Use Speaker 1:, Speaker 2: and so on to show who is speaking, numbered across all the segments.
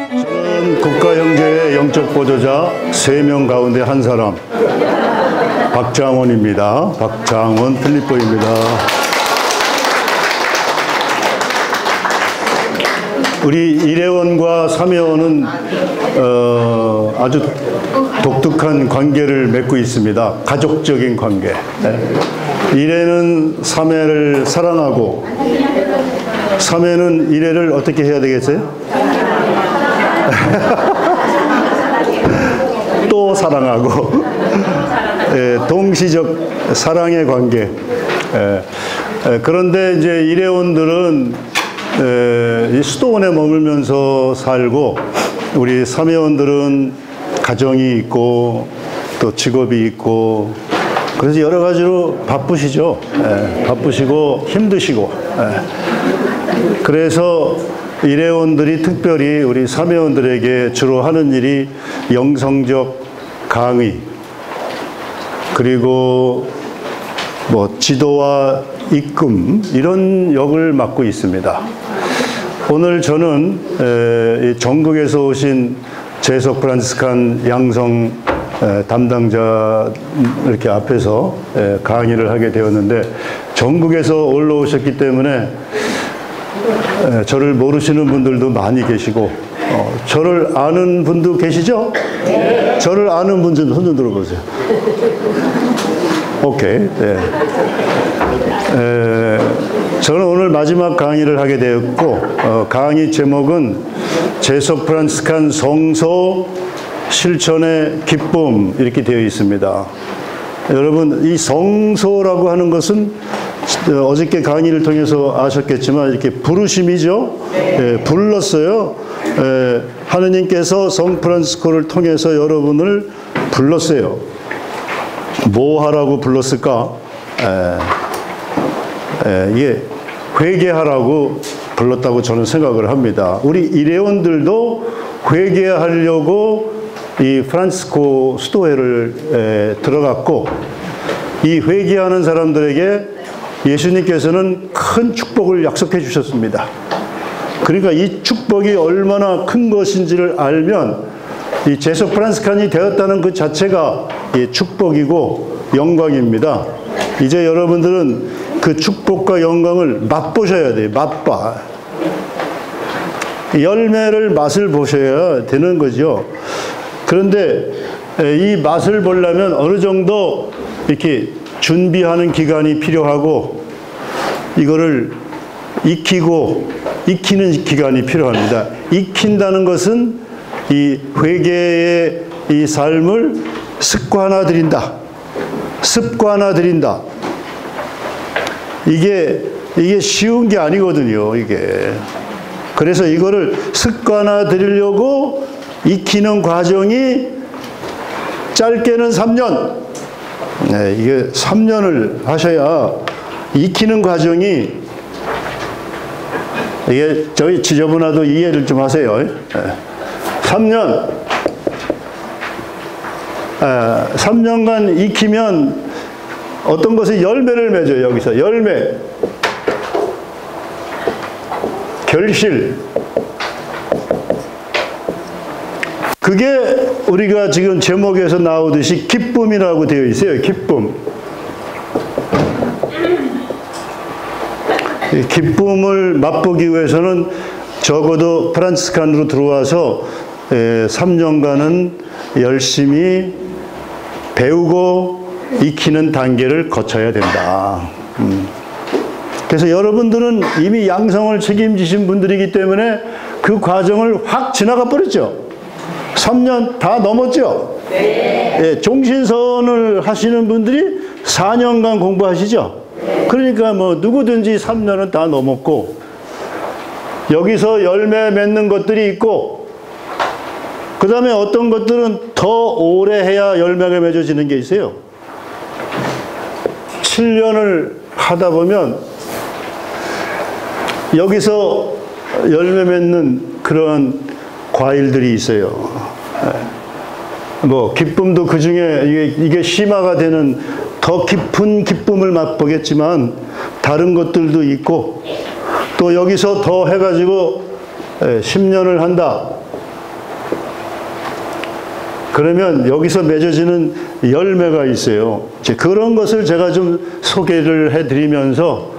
Speaker 1: 저는 국가형제의 영적 보조자 3명 가운데 한 사람, 박장원입니다. 박장원 필리포입니다. 우리 일회원과 삼회원은 아주 독특한 관계를 맺고 있습니다. 가족적인 관계. 일회는 삼회를 사랑하고, 삼회는 일회를 어떻게 해야 되겠어요? 또 사랑하고. 동시적 사랑의 관계. 그런데 이제 일회원들은 이 수도원에 머물면서 살고, 우리 삼회원들은 가정이 있고 또 직업이 있고, 그래서 여러 가지로 바쁘시죠. 바쁘시고 힘드시고. 그래서 일회원들이 특별히 우리 삼회원들에게 주로 하는 일이 영성적 강의, 그리고 뭐 지도와 입금, 이런 역을 맡고 있습니다. 오늘 저는 전국에서 오신 재석 프란치스칸 양성 담당자 이렇게 앞에서 강의를 하게 되었는데, 전국에서 올라오셨기 때문에 저를 모르시는 분들도 많이 계시고, 저를 아는 분도 계시죠? 네. 저를 아는 분 좀 손 좀 들어보세요. 오케이. 네. 저는 오늘 마지막 강의를 하게 되었고, 강의 제목은 재석 프란치스칸 성소 실천의 기쁨, 이렇게 되어 있습니다. 여러분, 이 성소라고 하는 것은 어저께 강의를 통해서 아셨겠지만 이렇게 부르심이죠. 불렀어요. 하느님께서 성 프란시스코를 통해서 여러분을 불렀어요. 뭐 하라고 불렀을까? 이게 회개하라고 불렀다고 저는 생각을 합니다. 우리 일회원들도 회개하려고 이 프란시스코 수도회를 들어갔고, 이 회개하는 사람들에게 예수님께서는 큰 축복을 약속해 주셨습니다. 그러니까 이 축복이 얼마나 큰 것인지를 알면 이 재석 프란치스칸이 되었다는 그 자체가 축복이고 영광입니다. 이제 여러분들은 그 축복과 영광을 맛보셔야 돼요. 맛봐. 열매를 맛을 보셔야 되는 거죠. 그런데 이 맛을 보려면 어느 정도 이렇게 준비하는 기간이 필요하고, 이거를 익히는 기간이 필요합니다. 익힌다는 것은 이 회개의 이 삶을 습관화드린다. 습관화드린다. 이게 쉬운 게 아니거든요, 이게. 그래서 이거를 습관화드리려고 익히는 과정이 짧게는 3년. 이게 3년을 하셔야 익히는 과정이, 이게 저희 지저분하도 이해를 좀 하세요. 3년간 익히면 어떤 것이 열매를 맺어요. 여기서 열매, 결실. 그게 우리가 지금 제목에서 나오듯이 기쁨이라고 되어 있어요. 기쁨. 기쁨을 맛보기 위해서는 적어도 프란치스칸으로 들어와서 3년간은 열심히 배우고 익히는 단계를 거쳐야 된다. 그래서 여러분들은 이미 양성을 책임지신 분들이기 때문에 그 과정을 확 지나가 버렸죠. 3년 다 넘었죠. 네. 종신선을 하시는 분들이 4년간 공부하시죠. 그러니까 뭐 누구든지 3년은 다 넘었고, 여기서 열매 맺는 것들이 있고, 그 다음에 어떤 것들은 더 오래 해야 열매가 맺어지는 게 있어요. 7년을 하다 보면 여기서 열매 맺는 그런 과일들이 있어요. 뭐 기쁨도 그 중에 이게 심화가 되는 더 깊은 기쁨을 맛보겠지만, 다른 것들도 있고, 또 여기서 더 해가지고 10년을 한다. 그러면 여기서 맺어지는 열매가 있어요. 그런 것을 제가 좀 소개를 해드리면서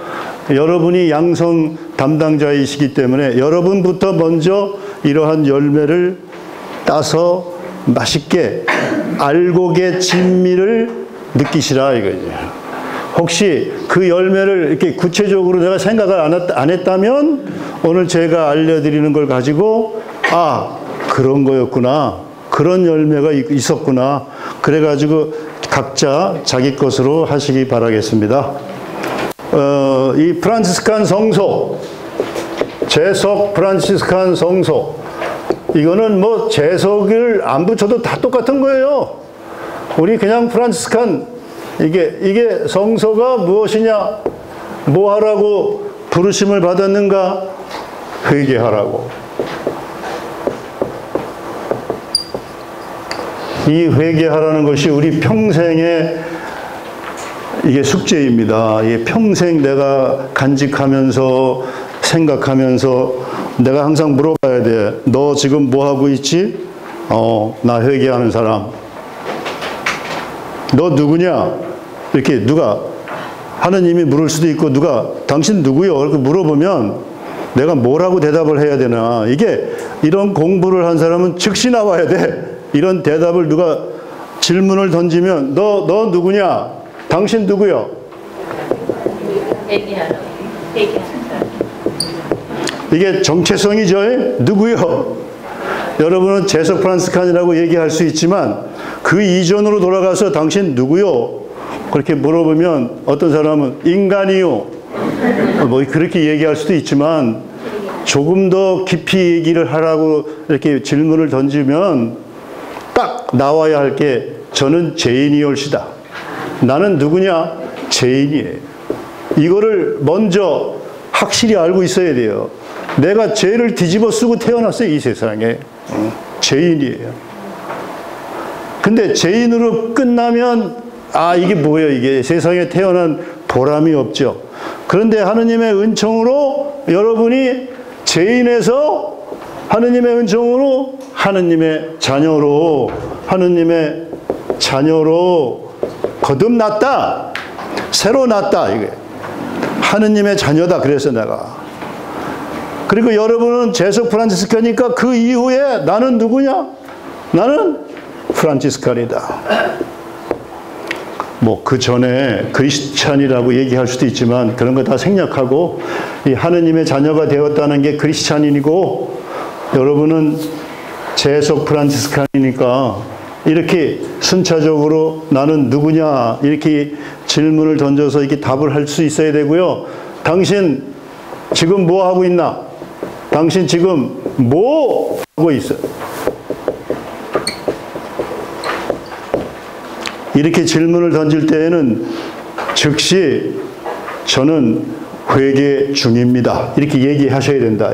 Speaker 1: 여러분이 양성 담당자이시기 때문에 여러분부터 먼저 이러한 열매를 따서 맛있게 알곡의 진미를 느끼시라 이거죠. 혹시 그 열매를 이렇게 구체적으로 내가 생각을 안 했다면 오늘 제가 알려드리는 걸 가지고 아, 그런 거였구나. 그런 열매가 있었구나. 그래가지고 각자 자기 것으로 하시기 바라겠습니다. 이 프란치스칸 성소, 재석 프란치스칸 성소, 이거는 뭐 재석을 안 붙여도 다 똑같은 거예요. 우리 그냥 프란치스칸, 이게 성소가 무엇이냐? 뭐 하라고 부르심을 받았는가? 회개하라고. 이 회개하라는 것이 우리 평생의 이게 숙제입니다. 이게 평생 내가 간직하면서 생각하면서 내가 항상 물어봐야 돼. 너 지금 뭐 하고 있지? 나 회개하는 사람. 너 누구냐? 이렇게 누가 하느님이 물을 수도 있고 누가 당신 누구요? 이렇게 물어보면 내가 뭐라고 대답을 해야 되나? 이게 이런 공부를 한 사람은 즉시 나와야 돼. 이런 대답을 누가 질문을 던지면 너 누구냐? 당신 누구요? 이게 정체성이죠. 누구요? 여러분은 재석 프란치스칸이라고 얘기할 수 있지만 그 이전으로 돌아가서 당신 누구요? 그렇게 물어보면 어떤 사람은 인간이요. 뭐 그렇게 얘기할 수도 있지만 조금 더 깊이 얘기를 하라고 이렇게 질문을 던지면 딱 나와야 할 게 저는 죄인이올시다. 나는 누구냐? 죄인이에요. 이거를 먼저 확실히 알고 있어야 돼요. 내가 죄를 뒤집어 쓰고 태어났어요. 이 세상에. 죄인이에요. 근데 죄인으로 끝나면 아 이게 뭐예요? 이게 세상에 태어난 보람이 없죠. 그런데 하느님의 은총으로 여러분이 죄인에서 하느님의 은총으로 하느님의 자녀로 거듭났다. 새로 났다. 이게 하느님의 자녀다. 그래서 내가. 그리고 여러분은 재석 프란치스칸이니까 그 이후에 나는 누구냐? 나는 프란치스칸이다. 뭐 그 전에 크리스찬이라고 얘기할 수도 있지만 그런 거 다 생략하고 이 하느님의 자녀가 되었다는 게 크리스찬인이고 여러분은 재석 프란치스칸이니까 이렇게 순차적으로 나는 누구냐 이렇게 질문을 던져서 이렇게 답을 할 수 있어야 되고요. 당신 지금 뭐 하고 있나? 당신 지금 뭐 하고 있어요? 이렇게 질문을 던질 때에는 즉시 저는 회개 중입니다. 이렇게 얘기하셔야 된다.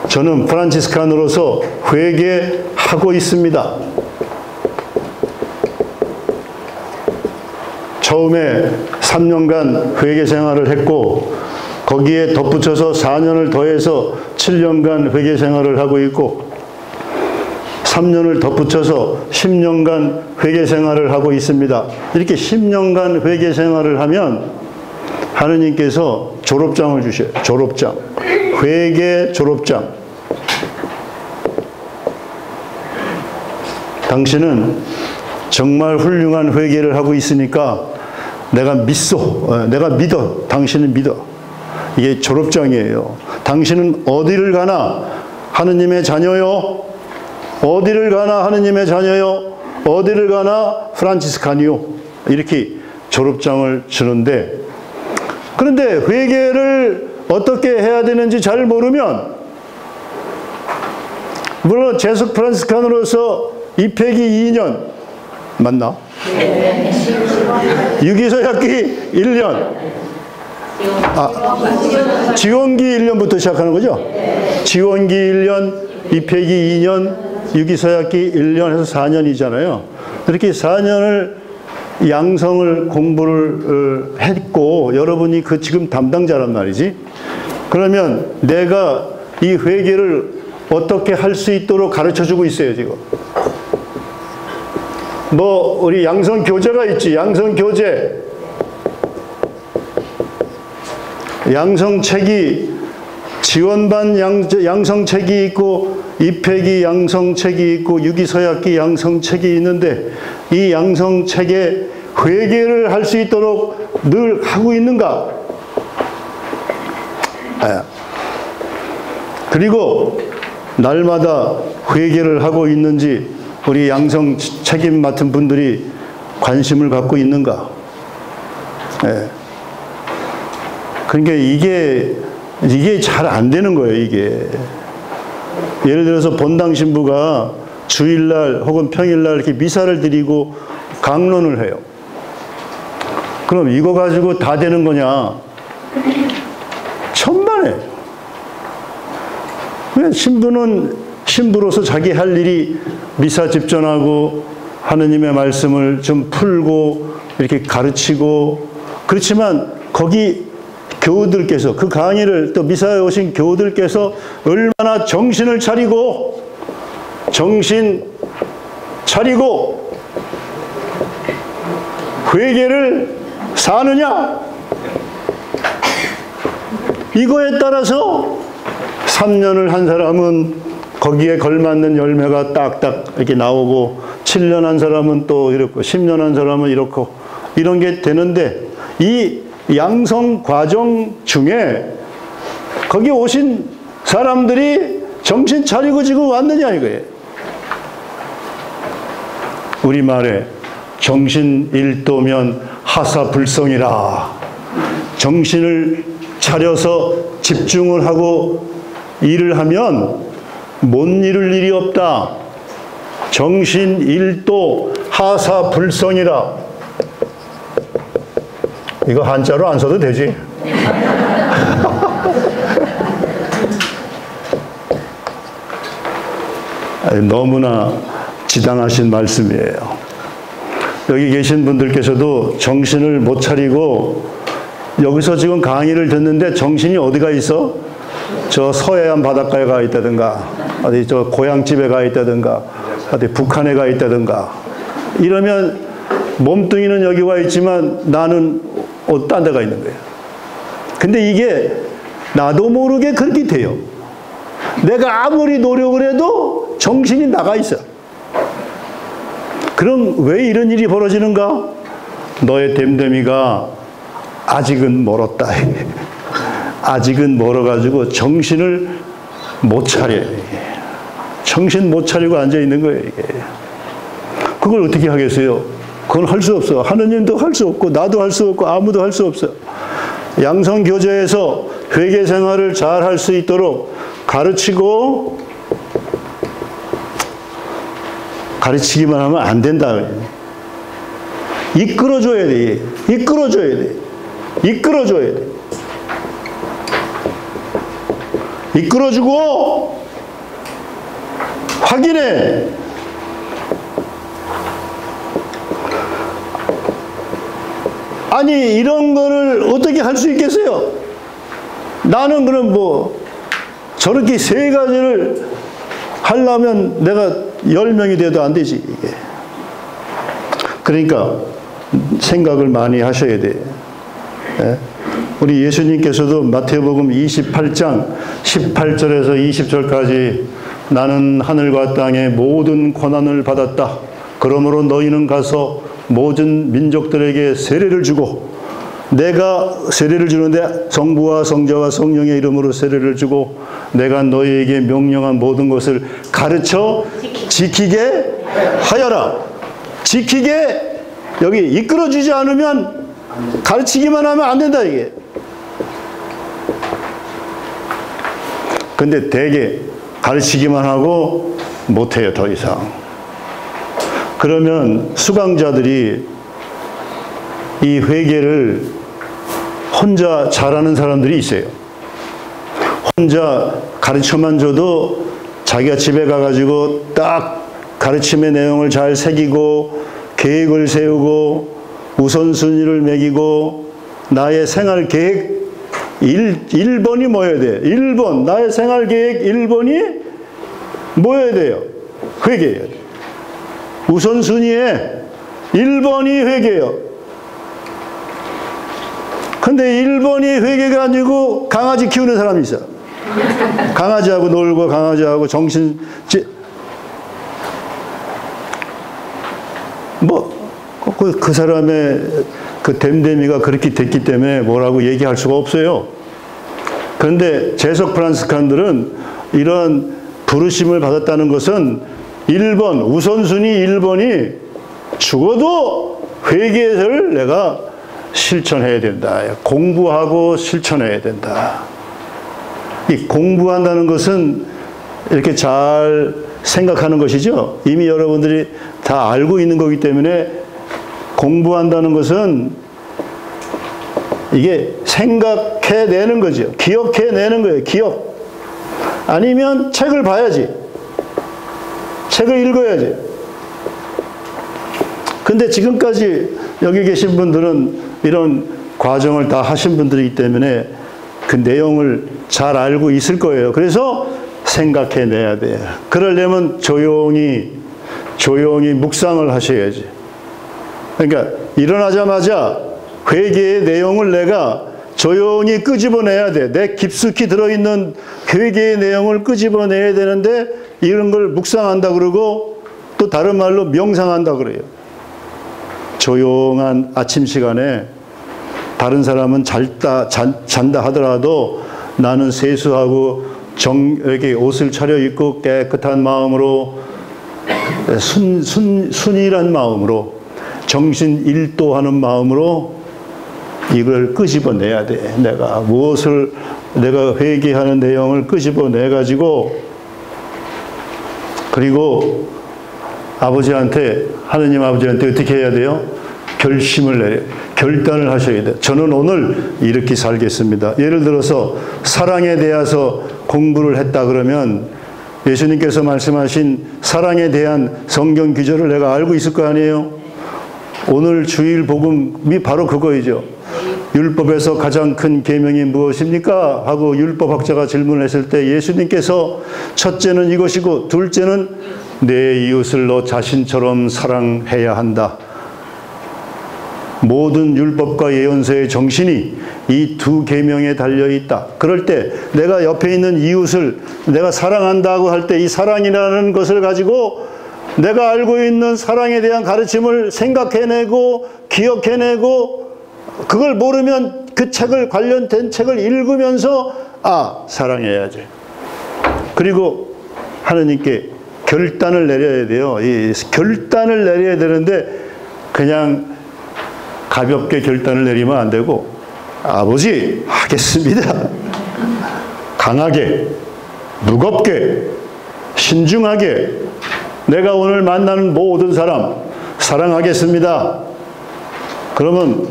Speaker 1: 저는 프란치스칸으로서 회개하고 있습니다. 처음에 3년간 회개 생활을 했고 거기에 덧붙여서 4년을 더해서 7년간 회개 생활을 하고 있고 3년을 덧붙여서 10년간 회개 생활을 하고 있습니다. 이렇게 10년간 회개 생활을 하면 하느님께서 졸업장을 주셔요. 졸업장. 회개 졸업장. 당신은 정말 훌륭한 회개를 하고 있으니까 내가 믿어. 당신은 믿어. 이게 졸업장이에요. 당신은 어디를 가나 하느님의 자녀요. 어디를 가나 하느님의 자녀요. 어디를 가나 프란치스칸이요. 이렇게 졸업장을 주는데 그런데 회개를 어떻게 해야 되는지 잘 모르면 물론 재석 프란치스칸으로서 입회기 2년 맞나? 유기서약기 1년 지원기 1년부터 시작하는 거죠? 지원기 1년, 입회기 2년, 유기서약기 1년 해서 4년이잖아요. 이렇게 4년을 양성을 공부를 했고 여러분이 그 지금 담당자란 말이지. 그러면 내가 이 회개를 어떻게 할 수 있도록 가르쳐주고 있어요 지금. 뭐 우리 양성 교재가 있지. 양성 교재. 양성책이 지원반 양성책이 있고 입회기 양성책이 있고 유기서약기 양성책이 있는데 이 양성책에 회개를 할 수 있도록 늘 하고 있는가? 그리고 날마다 회개를 하고 있는지 우리 양성 책임 맡은 분들이 관심을 갖고 있는가? 그러니까 이게 잘 안 되는 거예요, 이게. 예를 들어서 본당 신부가 주일날 혹은 평일날 이렇게 미사를 드리고 강론을 해요. 그럼 이거 가지고 다 되는 거냐? 천만에. 신부는 신부로서 자기 할 일이 미사 집전하고 하느님의 말씀을 좀 풀고 이렇게 가르치고, 그렇지만 거기 교우들께서, 그 강의를 또 미사에 오신 교우들께서 얼마나 정신 차리고 회개를 사느냐, 이거에 따라서 3년을 한 사람은 거기에 걸맞는 열매가 딱딱 이렇게 나오고, 7년 한 사람은 또 이렇고, 10년 한 사람은 이렇고, 이런 게 되는데, 이 양성 과정 중에 거기 오신 사람들이 정신 차리고 지금 왔느냐 이거예요. 우리말에 정신 일도면 하사불성이라. 정신을 차려서 집중을 하고 일을 하면 못 이룰 일이 없다. 정신 일도 하사불성이라. 이거 한자로 안 써도 되지? 너무나 지당하신 말씀이에요. 여기 계신 분들께서도 정신을 못 차리고, 여기서 지금 강의를 듣는데 정신이 어디가 있어? 저 서해안 바닷가에 가 있다든가, 어디 저 고향집에 가 있다든가, 어디 북한에 가 있다든가, 이러면 몸뚱이는 여기 와 있지만 나는 딴 데 가 있는 거예요. 근데 이게 나도 모르게 그렇게 돼요. 내가 아무리 노력을 해도 정신이 나가 있어. 그럼 왜 이런 일이 벌어지는가? 너의 됨됨이가 아직은 멀었다. 아직은 멀어가지고 정신을 못 차려. 정신 못 차리고 앉아 있는 거예요, 이게. 그걸 어떻게 하겠어요? 그건 할 수 없어. 하느님도 할 수 없고, 나도 할 수 없고, 아무도 할 수 없어. 양성교제에서 회개 생활을 잘 할 수 있도록 가르치기만 하면 안 된다. 이끌어줘야 돼. 이끌어줘야 돼. 이끌어줘야 돼. 이끌어주고, 확인해. 아니, 이런 거를 어떻게 할 수 있겠어요? 나는 그럼 뭐 저렇게 세 가지를 하려면 내가 10명이 돼도 안 되지, 이게. 그러니까 생각을 많이 하셔야 돼. 예? 우리 예수님께서도 마태복음 28장 18절에서 20절까지 나는 하늘과 땅의 모든 권한을 받았다. 그러므로 너희는 가서 모든 민족들에게 세례를 주고, 내가 세례를 주는데 성부와 성자와 성령의 이름으로 세례를 주고, 내가 너희에게 명령한 모든 것을 가르쳐 지키게 하여라. 지키게, 여기 이끌어주지 않으면, 가르치기만 하면 안 된다, 이게. 근데 대개 가르치기만 하고 못해요, 더 이상. 그러면 수강자들이 이 회개를 혼자 잘하는 사람들이 있어요. 혼자 가르쳐만 줘도 자기가 집에 가가지고 딱 가르침의 내용을 잘 새기고, 계획을 세우고, 우선순위를 매기고, 나의 생활 계획 1번이 뭐여야 돼? 1번, 나의 생활 계획 1번이 뭐여야 돼요? 회개해야 돼. 우선순위에 1번이 회개예요. 근데 1번이 회개가 아니고 강아지 키우는 사람이 있어요. 강아지하고 놀고 강아지하고 그 사람의 그 됨됨이가 그렇게 됐기 때문에 뭐라고 얘기할 수가 없어요. 그런데 재석 프란스칸들은 이런 부르심을 받았다는 것은 1번, 우선순위 1번이 죽어도 회개를 내가 실천해야 된다. 공부하고 실천해야 된다. 이 공부한다는 것은 이렇게 잘 생각하는 것이죠. 이미 여러분들이 다 알고 있는 거기 때문에 공부한다는 것은 이게 생각해내는 거죠. 기억해내는 거예요. 기억. 아니면 책을 봐야지. 책을 읽어야지. 근데 지금까지 여기 계신 분들은 이런 과정을 다 하신 분들이기 때문에 그 내용을 잘 알고 있을 거예요. 그래서 생각해내야 돼요. 그러려면 조용히 묵상을 하셔야지. 그러니까 일어나자마자 회개의 내용을 내가 조용히 끄집어내야 돼. 내 깊숙이 들어있는 회개의 내용을 끄집어내야 되는데 이런 걸 묵상한다 그러고 또 다른 말로 명상한다 그래요. 조용한 아침 시간에 다른 사람은 잔다 하더라도 나는 세수하고 이렇게 옷을 차려입고 깨끗한 마음으로 순일한 마음으로 정신 일도하는 마음으로 이걸 끄집어내야 돼. 내가 회개하는 내용을 끄집어내가지고 그리고 하느님 아버지한테 어떻게 해야 돼요? 결단을 하셔야 돼요. 저는 오늘 이렇게 살겠습니다. 예를 들어서 사랑에 대해서 공부를 했다 그러면 예수님께서 말씀하신 사랑에 대한 성경 기조를 내가 알고 있을 거 아니에요? 오늘 주일 복음이 바로 그거이죠. 율법에서 가장 큰 계명이 무엇입니까? 하고 율법학자가 질문을 했을 때 예수님께서 첫째는 이것이고 둘째는 내 이웃을 너 자신처럼 사랑해야 한다. 모든 율법과 예언서의 정신이 이 두 계명에 달려있다. 그럴 때 내가 옆에 있는 이웃을 내가 사랑한다고 할 때 이 사랑이라는 것을 가지고 내가 알고 있는 사랑에 대한 가르침을 생각해내고 기억해내고 그걸 모르면 그 관련된 책을 읽으면서 사랑해야지. 그리고 하느님께 결단을 내려야 돼요. 이 결단을 내려야 되는데 그냥 가볍게 결단을 내리면 안 되고 아버지 하겠습니다. 강하게 무겁게 신중하게 내가 오늘 만나는 모든 사람 사랑하겠습니다. 그러면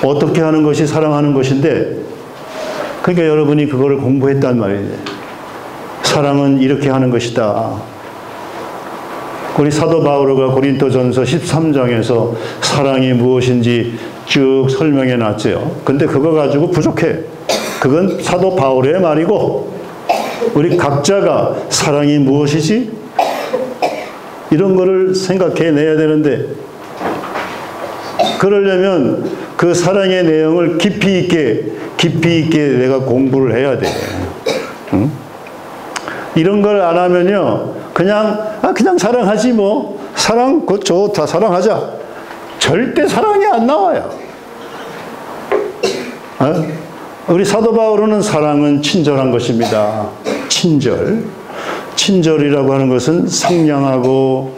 Speaker 1: 어떻게 하는 것이 사랑하는 것인데 그러니까 여러분이 그거를 공부했단 말이에요. 사랑은 이렇게 하는 것이다. 우리 사도 바오로가 고린도전서 13장에서 사랑이 무엇인지 쭉 설명해 놨죠. 근데 그거 가지고 부족해. 그건 사도 바오로의 말이고 우리 각자가 사랑이 무엇이지? 이런 거를 생각해 내야 되는데 그러려면 그 사랑의 내용을 깊이 있게 내가 공부를 해야 돼. 응? 이런 걸 안 하면요. 그냥 사랑하지 뭐. 사랑 그거 좋다. 사랑하자. 절대 사랑이 안 나와요. 우리 사도 바오로는 사랑은 친절한 것입니다. 친절이라고 하는 것은 상냥하고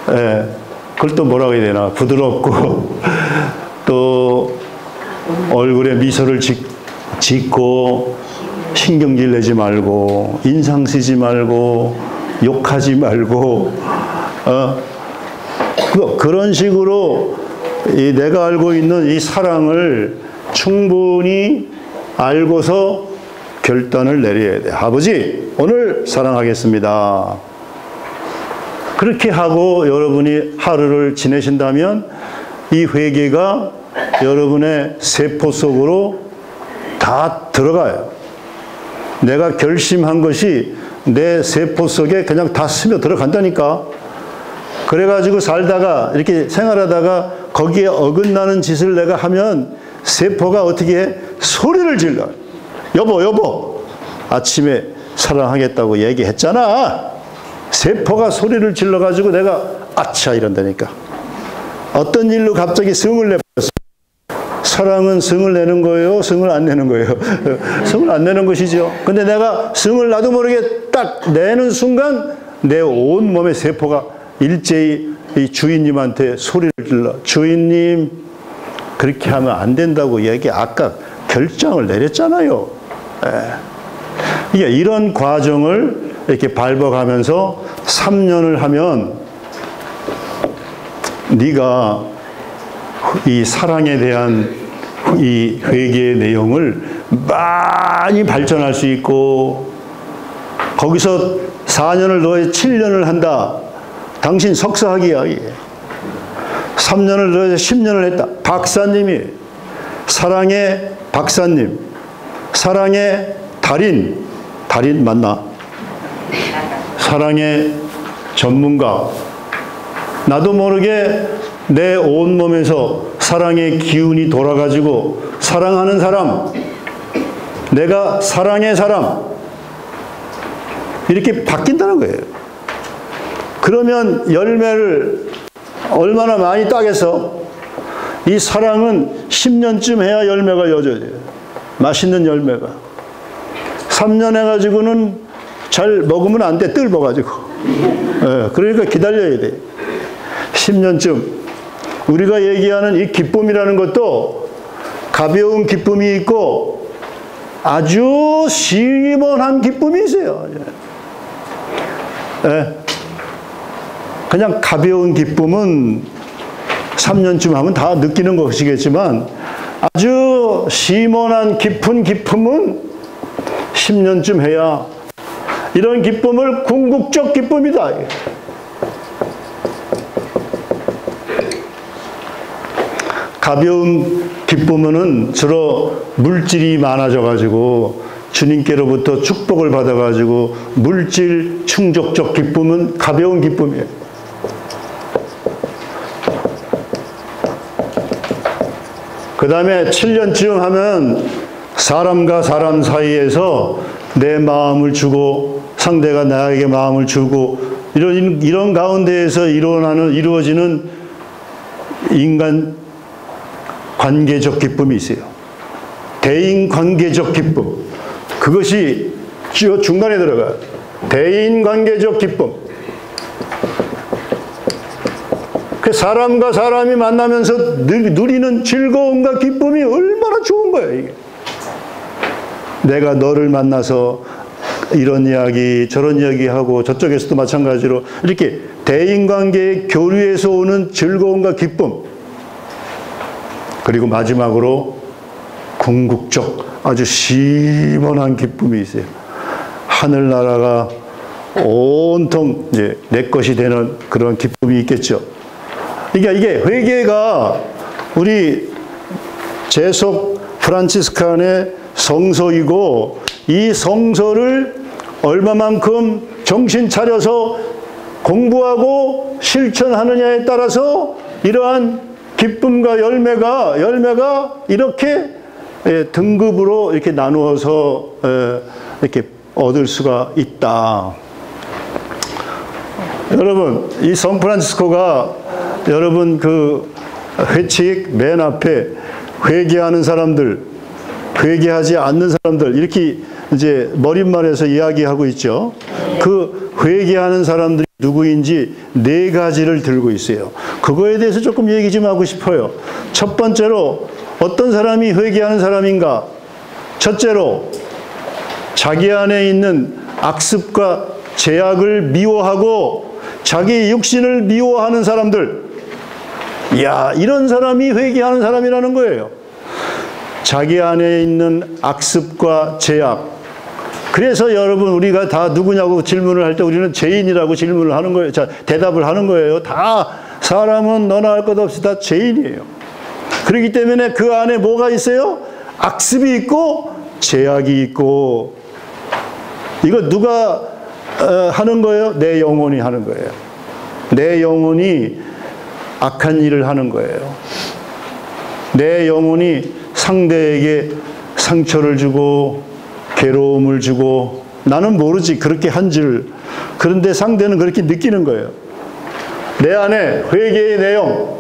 Speaker 1: 그걸 또 뭐라고 해야 되나 부드럽고 또 얼굴에 미소를 짓고 신경질 내지 말고 인상 쓰지 말고 욕하지 말고 그런 식으로 내가 알고 있는 이 사랑을 충분히 알고서 결단을 내려야 돼. 아버지 오늘 사랑하겠습니다. 그렇게 하고 여러분이 하루를 지내신다면 이 회개가 여러분의 세포 속으로 다 들어가요. 내가 결심한 것이 내 세포 속에 그냥 다 스며 들어간다니까. 그래가지고 살다가 이렇게 생활하다가 거기에 어긋나는 짓을 내가 하면 세포가 어떻게 해? 소리를 질러. 여보, 여보, 아침에 사랑하겠다고 얘기했잖아. 세포가 소리를 질러가지고 내가 아차 이런다니까. 어떤 일로 갑자기 성을 내버렸어. 사랑은 성을 내는 거예요? 성을 안 내는 거예요? 성을 안 내는 것이죠. 근데 내가 성을 나도 모르게 딱 내는 순간 내 온 몸의 세포가 일제히 이 주인님한테 소리를 질러. 주인님, 그렇게 하면 안 된다고 아까 결정을 내렸잖아요. 이런 과정을 이렇게 밟아가면서 3년을 하면 네가 이 사랑에 대한 이 회개의 내용을 많이 발전할 수 있고, 거기서 4년을 더해 7년을 한다. 당신 석사학위야. 3년을 더해서 10년을 했다. 박사님이, 사랑의 박사님, 사랑의 달인, 달인 맞나? 사랑의 전문가. 나도 모르게 내 온몸에서 사랑의 기운이 돌아가지고 사랑하는 사람, 내가 사랑의 사람, 이렇게 바뀐다는 거예요. 그러면 열매를 얼마나 많이 따겠어? 이 사랑은 10년쯤 해야 열매가 여져져요. 맛있는 열매가. 3년 해가지고는 잘 먹으면 안 돼. 뜰어가지고. 그러니까 기다려야 돼. 10년쯤. 우리가 얘기하는 이 기쁨이라는 것도 가벼운 기쁨이 있고 아주 시원한 기쁨이 있어요. 그냥 가벼운 기쁨은 3년쯤 하면 다 느끼는 것이겠지만 아주 시원한 깊은 기쁨은 10년쯤 해야, 이런 기쁨을 궁극적 기쁨이다. 가벼운 기쁨은 주로 물질이 많아져가지고 주님께로부터 축복을 받아가지고 물질 충족적 기쁨은 가벼운 기쁨이에요. 그 다음에 7년쯤 하면 사람과 사람 사이에서 내 마음을 주고 상대가 나에게 마음을 주고 이런 가운데에서 이루어지는 인간 관계적 기쁨이 있어요. 대인 관계적 기쁨. 그것이 중간에 들어가요. 대인 관계적 기쁨. 그 사람과 사람이 만나면서 누리는 즐거움과 기쁨이 얼마나 좋은 거예요, 이게. 내가 너를 만나서 이런 이야기, 저런 이야기하고 저쪽에서도 마찬가지로 이렇게 대인관계의 교류에서 오는 즐거움과 기쁨. 그리고 마지막으로 궁극적 아주 시원한 기쁨이 있어요. 하늘나라가 온통 이제 내 것이 되는 그런 기쁨이 있겠죠. 그러니까 이게 회개가 우리 제속 프란치스칸의 성서이고, 이 성서를 얼마만큼 정신 차려서 공부하고 실천하느냐에 따라서 이러한 기쁨과 열매가 이렇게 등급으로 이렇게 나누어서 이렇게 얻을 수가 있다. 여러분, 이 성프란치스코가 여러분 그 회칙 맨 앞에 회개하는 사람들, 회개하지 않는 사람들, 이렇게 이제 머릿말에서 이야기하고 있죠. 그 회개하는 사람들이 누구인지 4가지를 들고 있어요. 그거에 대해서 조금 얘기 좀 하고 싶어요. 첫 번째로 어떤 사람이 회개하는 사람인가? 첫째로 자기 안에 있는 악습과 제약을 미워하고 자기 육신을 미워하는 사람들. 이야, 이런 사람이 회개하는 사람이라는 거예요. 자기 안에 있는 악습과 제약. 그래서 여러분, 우리가 다 누구냐고 질문을 할 때 우리는 죄인이라고 질문을 하는 거예요. 자, 대답을 하는 거예요. 다 사람은 너나 할 것 없이 다 죄인이에요. 그렇기 때문에 그 안에 뭐가 있어요? 악습이 있고 제약이 있고. 이거 누가 하는 거예요? 내 영혼이 하는 거예요. 내 영혼이 악한 일을 하는 거예요. 내 영혼이 상대에게 상처를 주고 괴로움을 주고, 나는 모르지 그렇게 한 줄. 그런데 상대는 그렇게 느끼는 거예요. 내 안에 회개의 내용.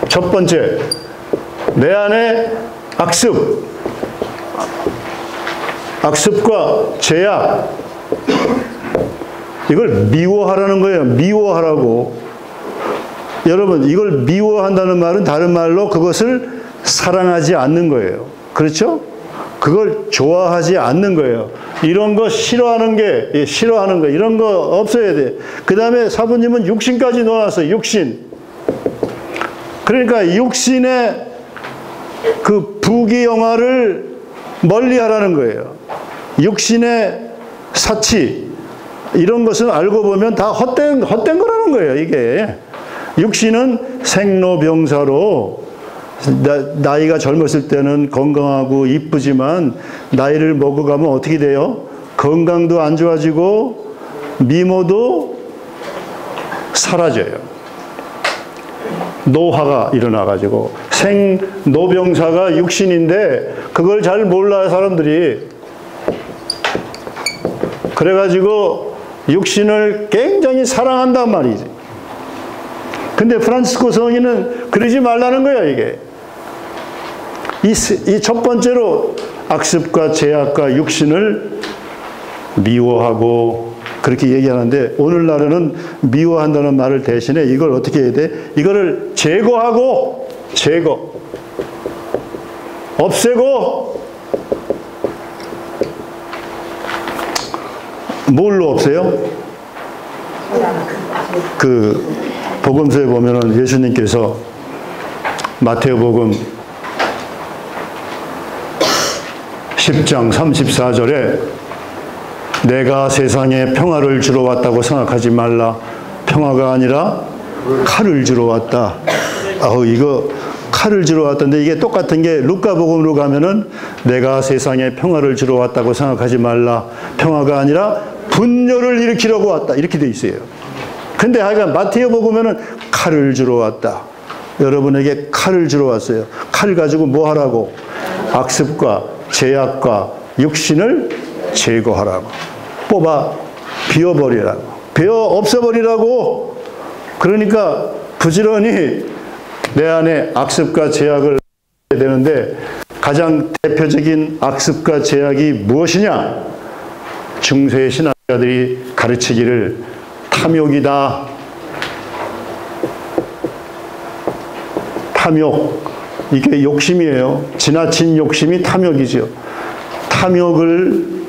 Speaker 1: 첫 번째, 내 안에 악습과 죄악, 이걸 미워하라는 거예요. 미워하라고. 여러분, 이걸 미워한다는 말은 다른 말로 그것을 사랑하지 않는 거예요. 그렇죠? 그걸 좋아하지 않는 거예요. 이런 거 싫어하는 게, 싫어하는 거, 이런 거 없어야 돼. 그 다음에 사부님은 육신까지 넣어놨어요. 육신. 그러니까 육신의 그 부귀영화를 멀리 하라는 거예요. 육신의 사치, 이런 것은 알고 보면 다 헛된 거라는 거예요, 이게. 육신은 생로병사로, 나이가 젊었을 때는 건강하고 이쁘지만 나이를 먹어가면 어떻게 돼요? 건강도 안 좋아지고 미모도 사라져요. 노화가 일어나가지고. 생로병사가 육신인데 그걸 잘 몰라요, 사람들이. 그래가지고 육신을 굉장히 사랑한단 말이지. 근데 프란치스코 성인은 그러지 말라는 거야, 이게. 이 첫 번째로 악습과 죄악과 육신을 미워하고 그렇게 얘기하는데, 오늘날에는 미워한다는 말을 대신에 이걸 어떻게 해야 돼? 이거를 제거하고, 없애고. 뭘로 없애요? 그 복음서에 보면은 예수님께서 마태복음 10장 34절에 내가 세상에 평화를 주러 왔다고 생각하지 말라. 평화가 아니라 칼을 주러 왔다. 이거 칼을 주러 왔던데, 이게 똑같은 게 루카복음으로 가면은 내가 세상에 평화를 주러 왔다고 생각하지 말라. 평화가 아니라 분열을 일으키려고 왔다. 이렇게 돼 있어요. 근데 하여간 마태복음에는 칼을 주러 왔다. 여러분에게 칼을 주러 왔어요. 칼 가지고 뭐 하라고? 악습과 죄악과 육신을 제거하라고. 뽑아 비워버리라고. 없애버리라고. 그러니까 부지런히 내 안에 악습과 죄악을 해야 되는데, 가장 대표적인 악습과 죄악이 무엇이냐? 중세 신학자들이 가르치기를 탐욕이다. 탐욕. 이게 욕심이에요. 지나친 욕심이 탐욕이죠. 탐욕을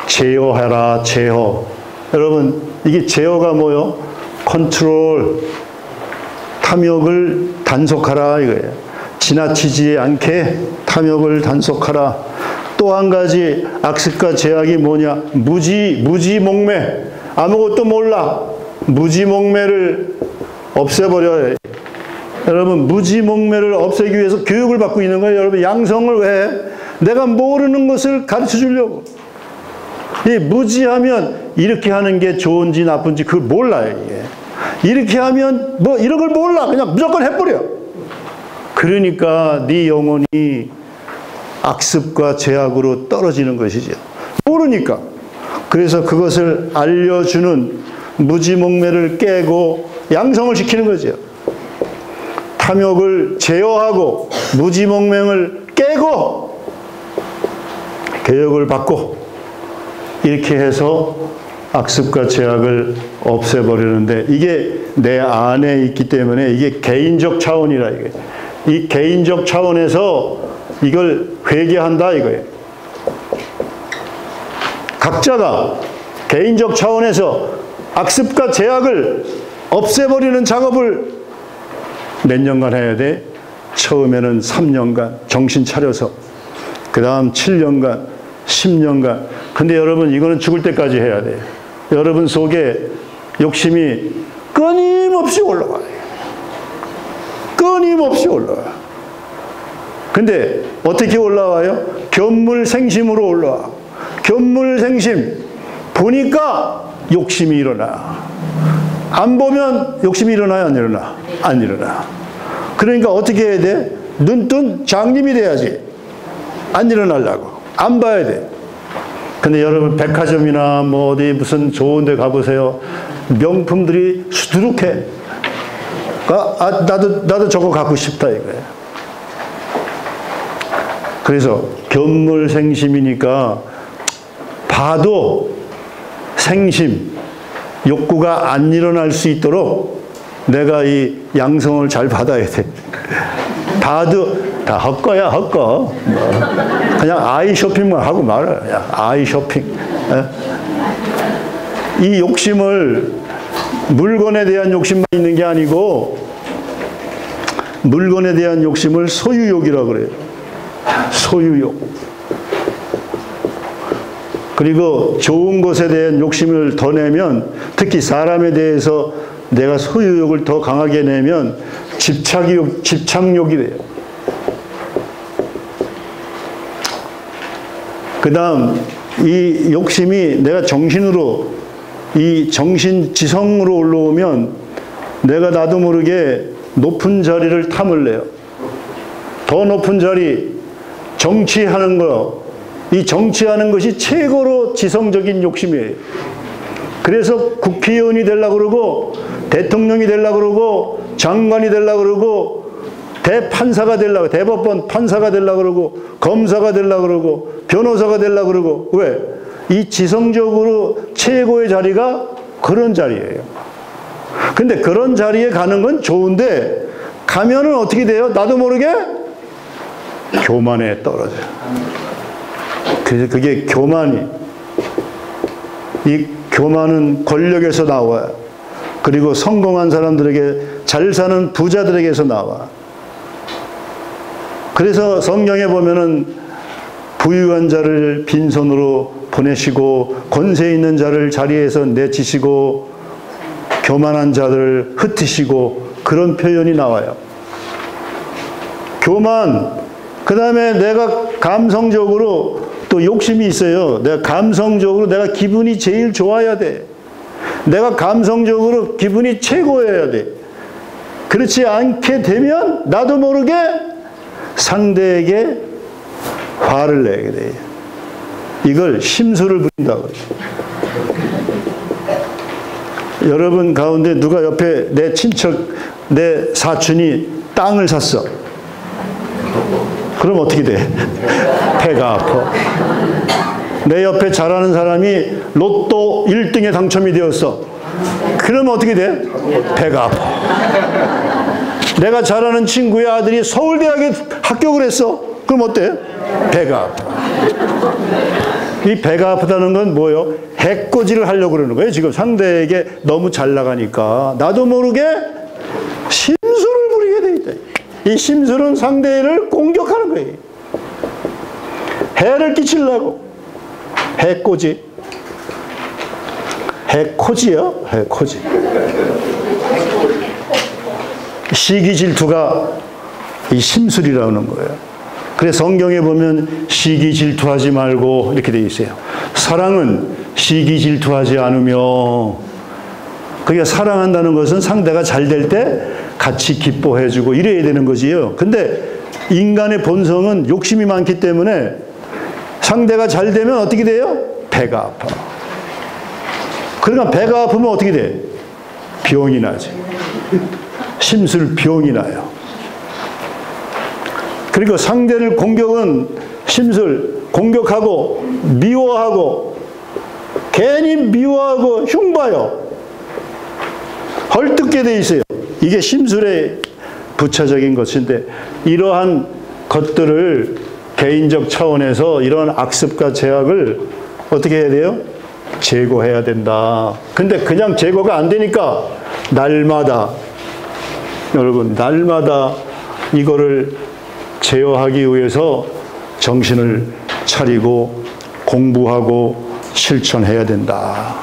Speaker 1: 제어하라, 제어. 여러분, 이게 제어가 뭐요? 컨트롤. 탐욕을 단속하라, 이거예요. 지나치지 않게 탐욕을 단속하라. 또 한 가지 악습과 죄악이 뭐냐? 무지몽매. 아무것도 몰라. 무지몽매를 없애버려야 해. 여러분, 무지몽매를 없애기 위해서 교육을 받고 있는 거예요. 여러분, 양성을 왜? 내가 모르는 것을 가르쳐 주려고. 이 무지하면 이렇게 하는 게 좋은지 나쁜지 그걸 몰라요, 이게. 이렇게 하면 뭐 이런 걸 몰라. 그냥 무조건 해버려. 그러니까 네 영혼이 악습과 죄악으로 떨어지는 것이죠. 모르니까. 그래서 그것을 알려주는 무지몽매를 깨고 양성을 시키는 거죠. 탐욕을 제어하고 무지몽매를 깨고 교육을 받고, 이렇게 해서 악습과 죄악을 없애버리는데, 이게 내 안에 있기 때문에 이게 개인적 차원이라, 이게. 이 개인적 차원에서 이걸 회개한다, 이거예요. 각자가 개인적 차원에서 악습과 죄악을 없애버리는 작업을 몇 년간 해야 돼? 처음에는 3년간 정신 차려서, 그 다음 7년간, 10년간. 근데 여러분, 이거는 죽을 때까지 해야 돼. 여러분 속에 욕심이 끊임없이 올라와요. 끊임없이 올라와. 근데 어떻게 올라와요? 견물생심으로 올라와. 견물생심. 보니까 욕심이 일어나. 안 보면 욕심이 일어나요, 안 일어나? 안 일어나. 그러니까 어떻게 해야 돼? 눈뜬 장님이 돼야지. 안 일어나려고. 안 봐야 돼. 근데 여러분 백화점이나 뭐 어디 무슨 좋은 데 가보세요. 명품들이 수두룩해. 나도 저거 갖고 싶다 이거예요. 그래서 견물생심이니까 봐도 생심, 욕구가 안 일어날 수 있도록 내가 이 양성을 잘 받아야 돼. 봐도 다 헛거야, 헛거. 그냥 아이 쇼핑만 하고 말아요. 그냥 아이 쇼핑. 이 욕심을 물건에 대한 욕심만 있는 게 아니고 물건에 대한 욕심을 소유욕이라고 그래요. 소유욕. 그리고 좋은 것에 대한 욕심을 더 내면 특히 사람에 대해서 내가 소유욕을 더 강하게 내면 집착욕이 돼요. 그 다음 이 욕심이 내가 정신으로 이 정신지성으로 올라오면 내가 나도 모르게 높은 자리를 탐을 내요. 더 높은 자리, 정치하는 거, 이 정치하는 것이 최고로 지성적인 욕심이에요. 그래서 국회의원이 되려고 그러고 대통령이 되려고 그러고 장관이 되려고 그러고 대판사가 되려고, 대법원 판사가 되려고 그러고 검사가 되려고 그러고 변호사가 되려고 그러고. 왜? 이 지성적으로 최고의 자리가 그런 자리예요. 근데 그런 자리에 가는 건 좋은데 가면은 어떻게 돼요? 나도 모르게 교만에 떨어져요. 그래서 그게 교만이, 이 교만은 권력에서 나와요. 그리고 성공한 사람들에게, 잘 사는 부자들에게서 나와. 그래서 성경에 보면은 부유한 자를 빈손으로 보내시고 권세 있는 자를 자리에서 내치시고 교만한 자들을 흩으시고 그런 표현이 나와요. 교만. 그 다음에 내가 감성적으로 또 욕심이 있어요. 내가 감성적으로 내가 기분이 제일 좋아야 돼. 내가 감성적으로 기분이 최고여야 돼. 그렇지 않게 되면 나도 모르게 상대에게 화를 내게 돼요. 이걸 심술을 부린다고 해요. 여러분 가운데 누가 옆에 내 친척, 내 사촌이 땅을 샀어. 그럼 어떻게 돼? 배가 아파. 내 옆에 잘하는 사람이 로또 1등에 당첨이 되었어. 그럼 어떻게 돼? 배가 아파. 내가 잘하는 친구의 아들이 서울대학에 합격을 했어. 그럼 어때? 배가 아파. 이 배가 아프다는 건 뭐예요? 해코지를 하려고 그러는 거예요. 지금 상대에게 너무 잘 나가니까 나도 모르게 심술을 부리게 돼 있다. 이 심술은 상대를 공격하는 거예요. 해를 끼치려고. 해코지. 해코지요? 해코지. 시기 질투가 이 심술이라는 거예요. 그래서 성경에 보면 시기 질투하지 말고 이렇게 되어 있어요. 사랑은 시기 질투하지 않으며, 그게 사랑한다는 것은 상대가 잘 될 때 같이 기뻐해주고 이래야 되는 거지요. 근데 인간의 본성은 욕심이 많기 때문에 상대가 잘 되면 어떻게 돼요? 배가 아파. 그러니까 배가 아프면 어떻게 돼? 병이 나지. 심술 병이 나요. 그리고 상대를 공격은 심술, 공격하고 미워하고 괜히 미워하고 흉봐요. 헐뜯게 돼 있어요. 이게 심술의 부차적인 것인데 이러한 것들을 개인적 차원에서 이런 악습과 제약을 어떻게 해야 돼요? 제거해야 된다. 근데 그냥 제거가 안 되니까 날마다 여러분 날마다 이거를 제어하기 위해서 정신을 차리고 공부하고 실천해야 된다.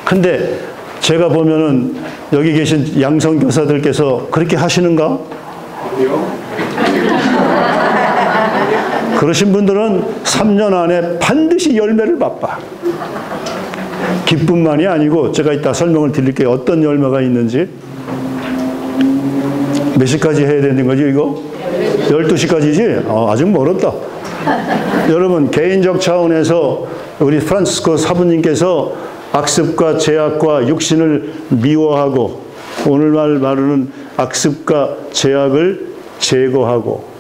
Speaker 1: 근데 제가 보면은 여기 계신 양성 교사들께서 그렇게 하시는가? 그러신 분들은 3년 안에 반드시 열매를 맛봐. 기쁨만이 아니고 제가 이따 설명을 드릴게요. 어떤 열매가 있는지. 몇 시까지 해야 되는 거지 이거? 12시까지지? 아직 멀었다. 여러분 개인적 차원에서 우리 프란치스코 사부님께서 악습과 죄악과 육신을 미워하고 오늘날 말로는 악습과 죄악을 제거하고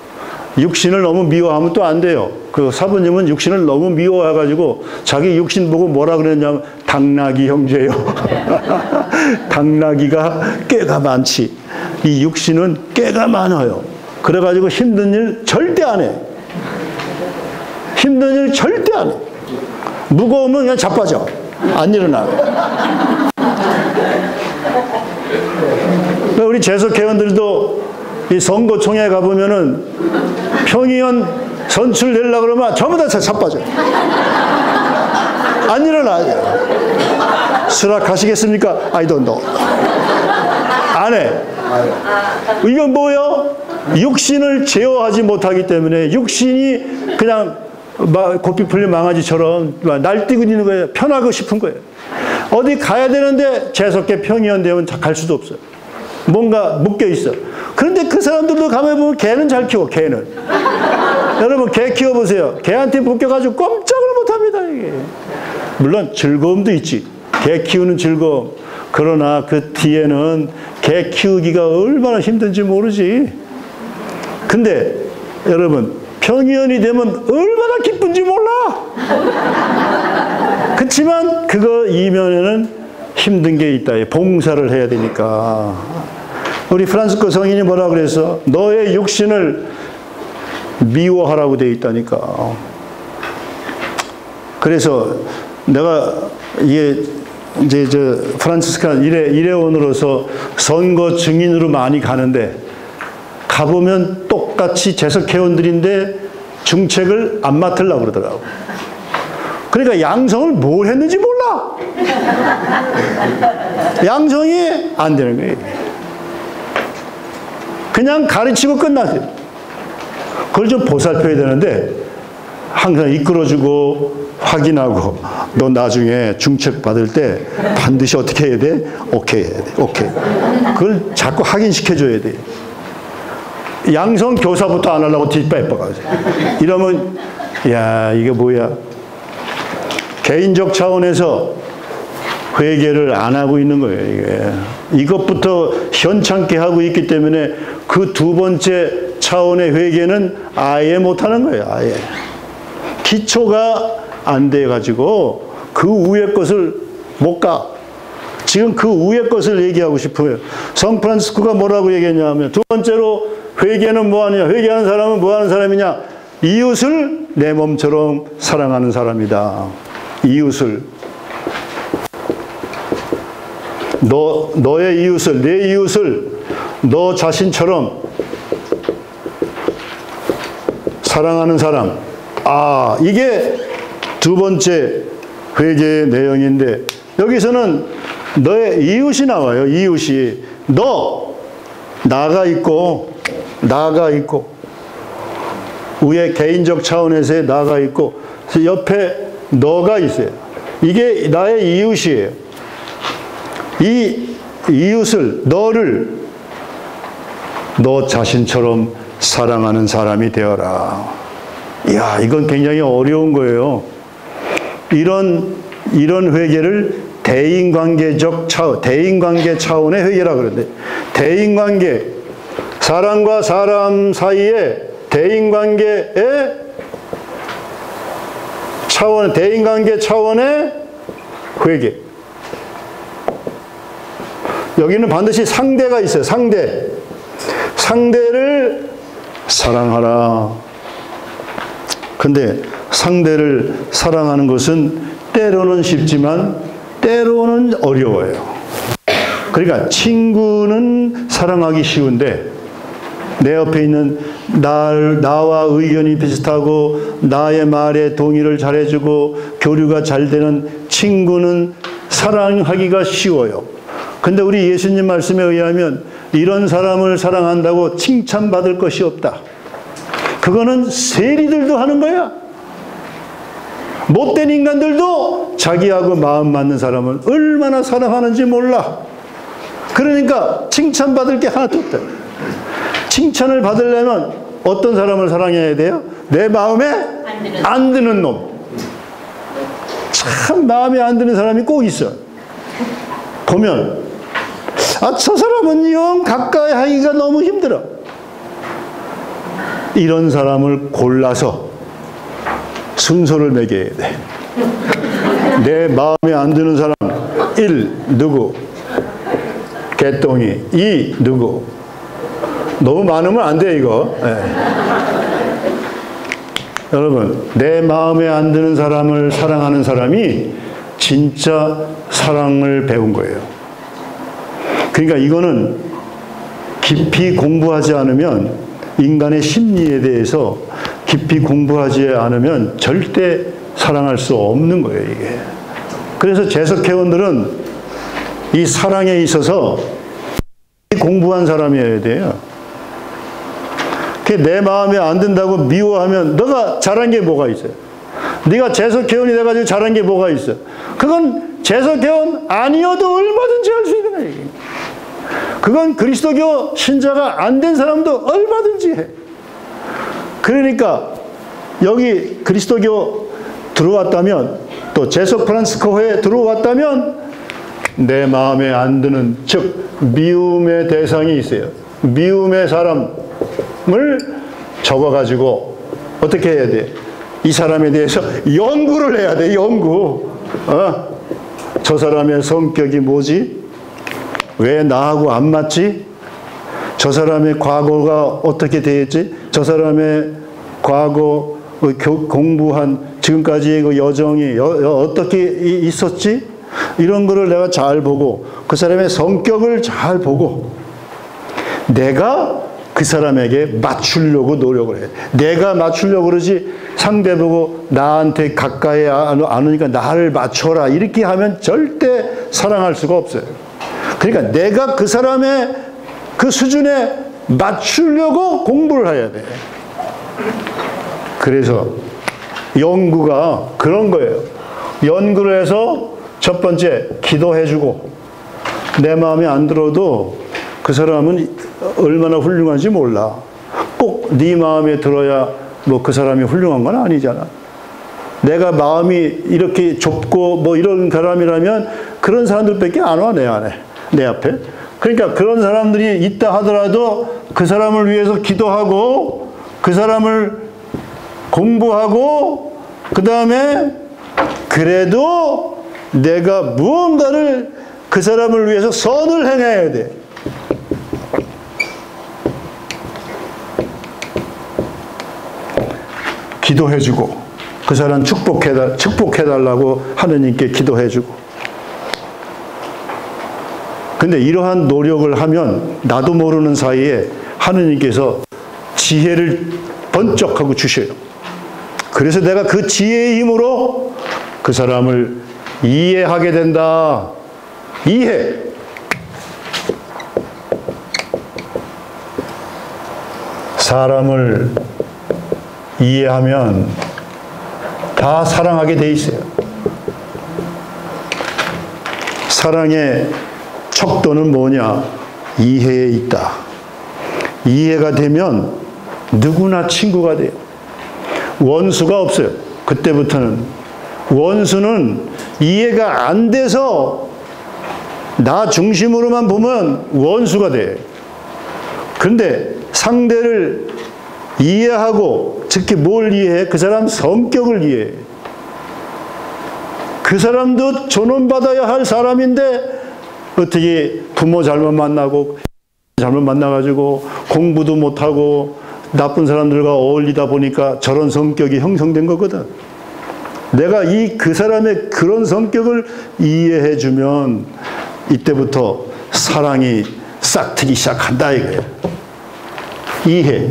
Speaker 1: 육신을 너무 미워하면 또 안 돼요. 그 사부님은 육신을 너무 미워해가지고 자기 육신 보고 뭐라 그랬냐면 당나귀 형제요. 당나귀가 꾀가 많지. 이 육신은 꾀가 많아요. 그래가지고 힘든 일 절대 안 해. 힘든 일 절대 안 해. 무거우면 그냥 자빠져. 안 일어나. 우리 재석 회원들도 이 선거총회 가보면은 평의원 선출되려고 그러면 전부 다 자빠져. 안 일어나. 수락하시겠습니까? I don't know. 안 해. 이건 뭐예요? 육신을 제어하지 못하기 때문에 육신이 그냥 고삐 풀린 망아지처럼 날뛰고 있는 거예요. 편하고 싶은 거예요. 어디 가야 되는데 재석계 평의원 되면 갈 수도 없어요. 뭔가 묶여 있어. 그런데 그 사람들도 가만히 보면 개는 잘 키워, 개는. 여러분, 개 키워보세요. 개한테 묶여가지고 꼼짝을 못합니다, 이게. 물론 즐거움도 있지. 개 키우는 즐거움. 그러나 그 뒤에는 개 키우기가 얼마나 힘든지 모르지. 근데 여러분, 평의원이 되면 얼마나 기쁜지 몰라. 그렇지만 그거 이면에는 힘든 게 있다. 봉사를 해야 되니까. 우리 프란치스코 성인이 뭐라 그래서 너의 육신을 미워하라고 되어 있다니까. 그래서 내가 이게 이제 프란치스칸 일회원으로서 선거 증인으로 많이 가는데 가보면 똑같이 재석 회원들인데 중책을 안 맡으려고 그러더라고. 그러니까 양성을 뭘 했는지 몰라. 양성이 안 되는 거예요. 그냥 가르치고 끝나세요. 그걸 좀 보살펴야 되는데 항상 이끌어주고 확인하고 너 나중에 중책 받을 때 반드시 어떻게 해야 돼? 오케이 해야 돼. 오케이. 그걸 자꾸 확인시켜줘야 돼. 양성 교사부터 안 하려고 뒷배빠가지고 이러면 야 이게 뭐야? 개인적 차원에서 회개를 안 하고 있는 거예요. 이게. 이것부터 현찮게 하고 있기 때문에 그 두 번째 차원의 회개는 아예 못하는 거예요. 아예. 기초가 안 돼가지고 그 위의 것을 못 가. 지금 그 위의 것을 얘기하고 싶어요. 성 프란치스코가 뭐라고 얘기했냐면 두 번째로 회개는 뭐하냐? 회개하는 사람은 뭐하는 사람이냐? 이웃을 내 몸처럼 사랑하는 사람이다. 이웃을. 너의 이웃을, 내 이웃을 너 자신처럼 사랑하는 사람. 아, 이게 두 번째 회개의 내용인데 여기서는 너의 이웃이 나와요. 이웃이. 나가 있고 위에 개인적 차원에서의 나가 있고 옆에 너가 있어요. 이게 나의 이웃이에요. 이 이웃을 너를 너 자신처럼 사랑하는 사람이 되어라. 이야, 이건 굉장히 어려운 거예요. 이런 회개를 대인관계 차원의 회개라 그러는데 대인관계 사람과 사람 사이에 대인관계 차원의 회개. 여기는 반드시 상대가 있어요. 상대를 사랑하라. 근데 상대를 사랑하는 것은 때로는 쉽지만 때로는 어려워요. 그러니까 친구는 사랑하기 쉬운데 내 옆에 있는 나와 의견이 비슷하고 나의 말에 동의를 잘해주고 교류가 잘 되는 친구는 사랑하기가 쉬워요. 근데 우리 예수님 말씀에 의하면 이런 사람을 사랑한다고 칭찬받을 것이 없다. 그거는 세리들도 하는 거야. 못된 인간들도 자기하고 마음 맞는 사람을 얼마나 사랑하는지 몰라. 그러니까 칭찬받을 게 하나도 없다. 칭찬을 받으려면 어떤 사람을 사랑해야 돼요? 내 마음에 안 드는 놈. 참 마음에 안 드는 사람이 꼭 있어. 보면 저 사람은 영 가까이 하기가 너무 힘들어. 이런 사람을 골라서 순서를 매겨야 돼. 내 마음에 안 드는 사람 1. 누구? 개똥이. 2. 누구? 너무 많으면 안 돼 이거. 네. 여러분, 내 마음에 안 드는 사람을 사랑하는 사람이 진짜 사랑을 배운 거예요. 그러니까 이거는 깊이 공부하지 않으면, 인간의 심리에 대해서 깊이 공부하지 않으면 절대 사랑할 수 없는 거예요, 이게. 그래서 재석회원들은 이 사랑에 있어서 공부한 사람이어야 돼요. 내 마음에 안 든다고 미워하면 너가 잘한 게 뭐가 있어요? 네가 재석회원이 돼가지고 잘한 게 뭐가 있어? 그건 재석회원 아니어도 얼마든지 할 수 있는 거예요. 그건 그리스도교 신자가 안 된 사람도 얼마든지 해. 그러니까 여기 그리스도교 들어왔다면, 또 재석 프란치스코회에 들어왔다면 내 마음에 안 드는, 즉 미움의 대상이 있어요. 미움의 사람을 적어가지고 어떻게 해야 돼? 이 사람에 대해서 연구를 해야 돼. 연구. 저 사람의 성격이 뭐지? 왜 나하고 안 맞지? 저 사람의 과거가 어떻게 되었지? 저 사람의 과거 공부한 지금까지의 그 여정이 어떻게 있었지? 이런 거를 내가 잘 보고, 그 사람의 성격을 잘 보고, 내가 그 사람에게 맞추려고 노력을 해. 내가 맞추려고 그러지, 상대 보고 나한테 가까이 안 오니까 나를 맞춰라 이렇게 하면 절대 사랑할 수가 없어요. 그러니까 내가 그 사람의 그 수준에 맞추려고 공부를 해야 돼. 그래서 연구가 그런 거예요. 연구를 해서 첫 번째 기도해주고, 내 마음에 안 들어도 그 사람은 얼마나 훌륭한지 몰라. 꼭 네 마음에 들어야 뭐 그 사람이 훌륭한 건 아니잖아. 내가 마음이 이렇게 좁고 뭐 이런 사람이라면 그런 사람들밖에 안 와, 내 안에, 내 앞에. 그러니까 그런 사람들이 있다 하더라도 그 사람을 위해서 기도하고, 그 사람을 공부하고, 그 다음에 그래도 내가 무언가를 그 사람을 위해서 선을 행해야 돼. 기도해주고, 그 사람 축복해달라고 하느님께 기도해주고. 근데 이러한 노력을 하면 나도 모르는 사이에 하느님께서 지혜를 번쩍하고 주셔요. 그래서 내가 그 지혜의 힘으로 그 사람을 이해하게 된다. 이해. 사람을 이해하면 다 사랑하게 돼 있어요. 사랑의 척도는 뭐냐? 이해에 있다. 이해가 되면 누구나 친구가 돼요. 원수가 없어요. 그때부터는. 원수는 이해가 안 돼서 나 중심으로만 보면 원수가 돼. 그런데 상대를 이해하고, 특히 뭘 이해해? 그 사람 성격을 이해해. 그 사람도 존엄받아야 할 사람인데 어떻게 부모 잘못 만나고, 잘못 만나가지고 공부도 못하고 나쁜 사람들과 어울리다 보니까 저런 성격이 형성된 거거든. 내가 그 사람의 그런 성격을 이해해주면 이때부터 사랑이 싹트기 시작한다 이거예요. 이해.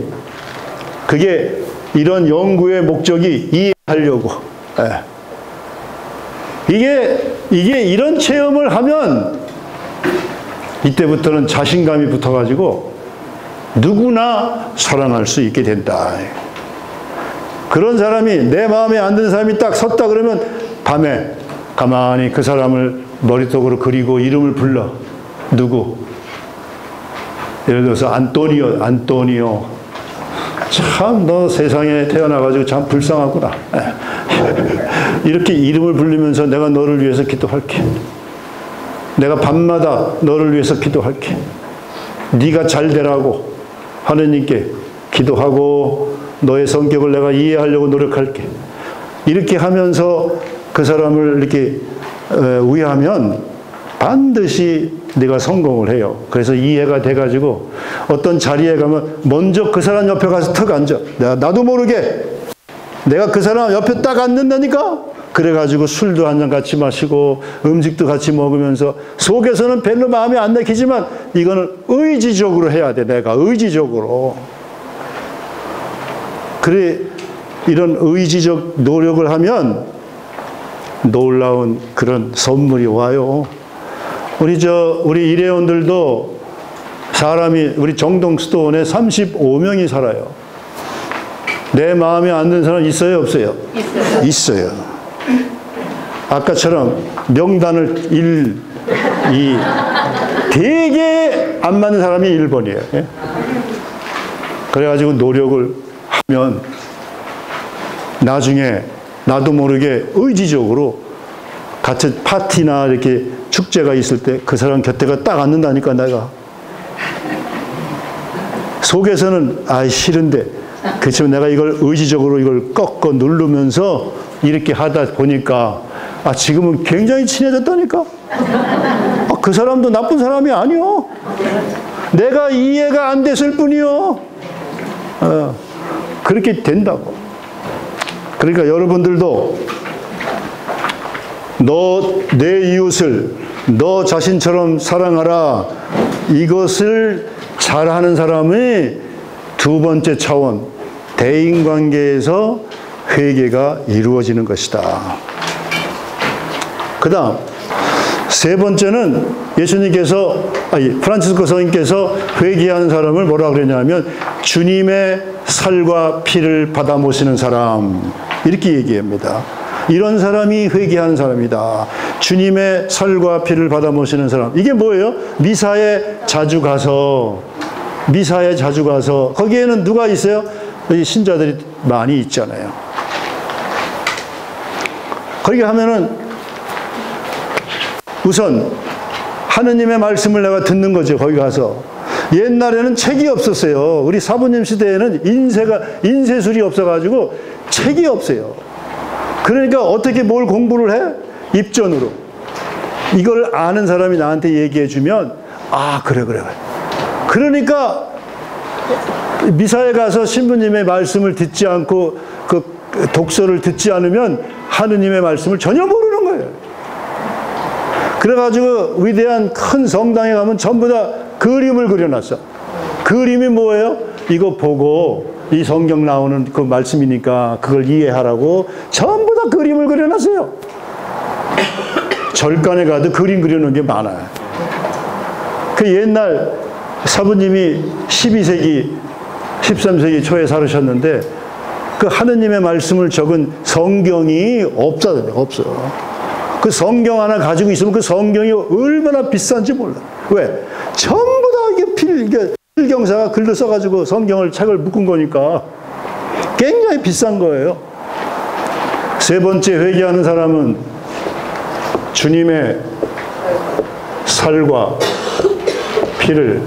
Speaker 1: 그게 이런 연구의 목적이 이해하려고. 이게 이런 체험을 하면 이때부터는 자신감이 붙어가지고 누구나 사랑할 수 있게 된다. 그런 사람이, 내 마음에 안 드는 사람이 딱 섰다 그러면 밤에 가만히 그 사람을 머릿속으로 그리고 이름을 불러. 누구? 예를 들어서 안토니오. 참 너 세상에 태어나가지고 참 불쌍하구나. 이렇게 이름을 부르면서 내가 너를 위해서 기도할게. 내가 밤마다 너를 위해서 기도할게. 네가 잘 되라고 하느님께 기도하고 너의 성격을 내가 이해하려고 노력할게. 이렇게 하면서 그 사람을 이렇게 위하면 반드시 네가 성공을 해요. 그래서 이해가 돼가지고 어떤 자리에 가면 먼저 그 사람 옆에 가서 턱 앉아. 나도 모르게 내가 그 사람 옆에 딱 앉는다니까? 그래가지고 술도 한잔 같이 마시고 음식도 같이 먹으면서 속에서는 별로 마음에 안 내키지만 이거는 의지적으로 해야 돼. 내가 의지적으로. 그래, 이런 의지적 노력을 하면 놀라운 그런 선물이 와요. 우리 일회원들도 사람이, 우리 정동수도원에 35명이 살아요. 내 마음에 안 드는 사람 있어요, 없어요? 있어요. 아까처럼 명단을 1, 2, 되게 안 맞는 사람이 1번이에요. 예? 그래가지고 노력을 하면 나중에 나도 모르게 의지적으로 같이 파티나 이렇게 축제가 있을 때 그 사람 곁에가 딱 앉는다니까. 내가 속에서는 싫은데 그렇지만 내가 이걸 의지적으로 이걸 꺾어 누르면서 이렇게 하다 보니까 지금은 굉장히 친해졌다니까. 그 사람도 나쁜 사람이 아니요. 내가 이해가 안 됐을 뿐이요. 그렇게 된다고. 그러니까 여러분들도 내 이웃을 너 자신처럼 사랑하라. 이것을 잘하는 사람의 두 번째 차원, 대인관계에서 회개가 이루어지는 것이다. 그 다음 세 번째는 프란치스코 성인께서 회개하는 사람을 뭐라 그러냐면 주님의 살과 피를 받아 모시는 사람, 이렇게 얘기합니다. 이런 사람이 회개하는 사람이다. 주님의 살과 피를 받아 모시는 사람. 이게 뭐예요? 미사에 자주 가서 거기에는 누가 있어요? 신자들이 많이 있잖아요. 거기 하면은 우선 하느님의 말씀을 내가 듣는 거죠. 거기 가서. 옛날에는 책이 없었어요. 우리 사부님 시대에는 인쇄술이 없어가지고 책이 없어요. 그러니까 어떻게 뭘 공부를 해? 입전으로. 이걸 아는 사람이 나한테 얘기해 주면 그래. 그러니까 미사에 가서 신부님의 말씀을 듣지 않고 그 독서를 듣지 않으면 하느님의 말씀을 전혀 모르는 거예요. 그래가지고 위대한 큰 성당에 가면 전부 다 그림을 그려놨어. 그림이 뭐예요? 이거 보고 이 성경 나오는 그 말씀이니까 그걸 이해하라고 전부 다 그림을 그려놨어요. 절간에 가도 그림 그려놓은 게 많아요. 그 옛날 사부님이 12세기, 13세기 초에 살으셨는데 그 하느님의 말씀을 적은 성경이 없어. 그 성경 하나 가지고 있으면 그 성경이 얼마나 비싼지 몰라. 왜? 전부 다 이게 필경사가 글로 써가지고 책을 묶은 거니까 굉장히 비싼 거예요. 세 번째 회개하는 사람은 주님의 살과 피를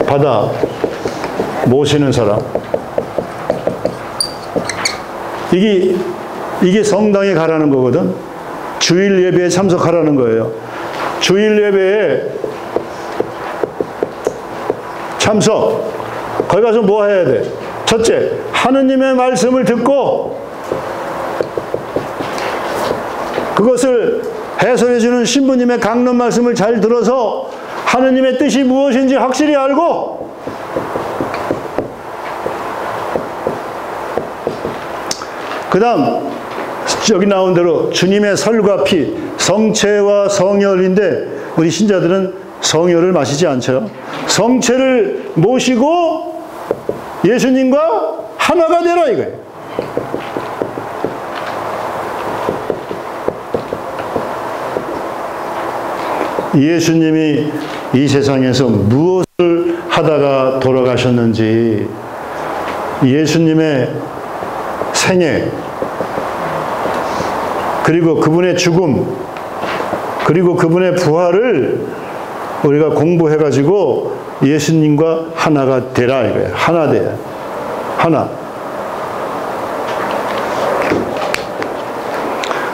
Speaker 1: 받아 모시는 사람. 이게 성당에 가라는 거거든. 주일 예배에 참석하라는 거예요. 주일 예배에 참석. 거기 가서 뭐 해야 돼? 첫째, 하느님의 말씀을 듣고 그것을 해설해 주는 신부님의 강론 말씀을 잘 들어서 하느님의 뜻이 무엇인지 확실히 알고 그 다음 여기 나온 대로 주님의 살과 피, 성체와 성혈인데 우리 신자들은 성혈을 마시지 않죠. 성체를 모시고 예수님과 하나가 되라 이거예요. 예수님이 이 세상에서 무엇을 하다가 돌아가셨는지, 예수님의 생애, 그리고 그분의 죽음, 그리고 그분의 부활을 우리가 공부해가지고 예수님과 하나가 되라 이거예요. 하나 돼. 하나.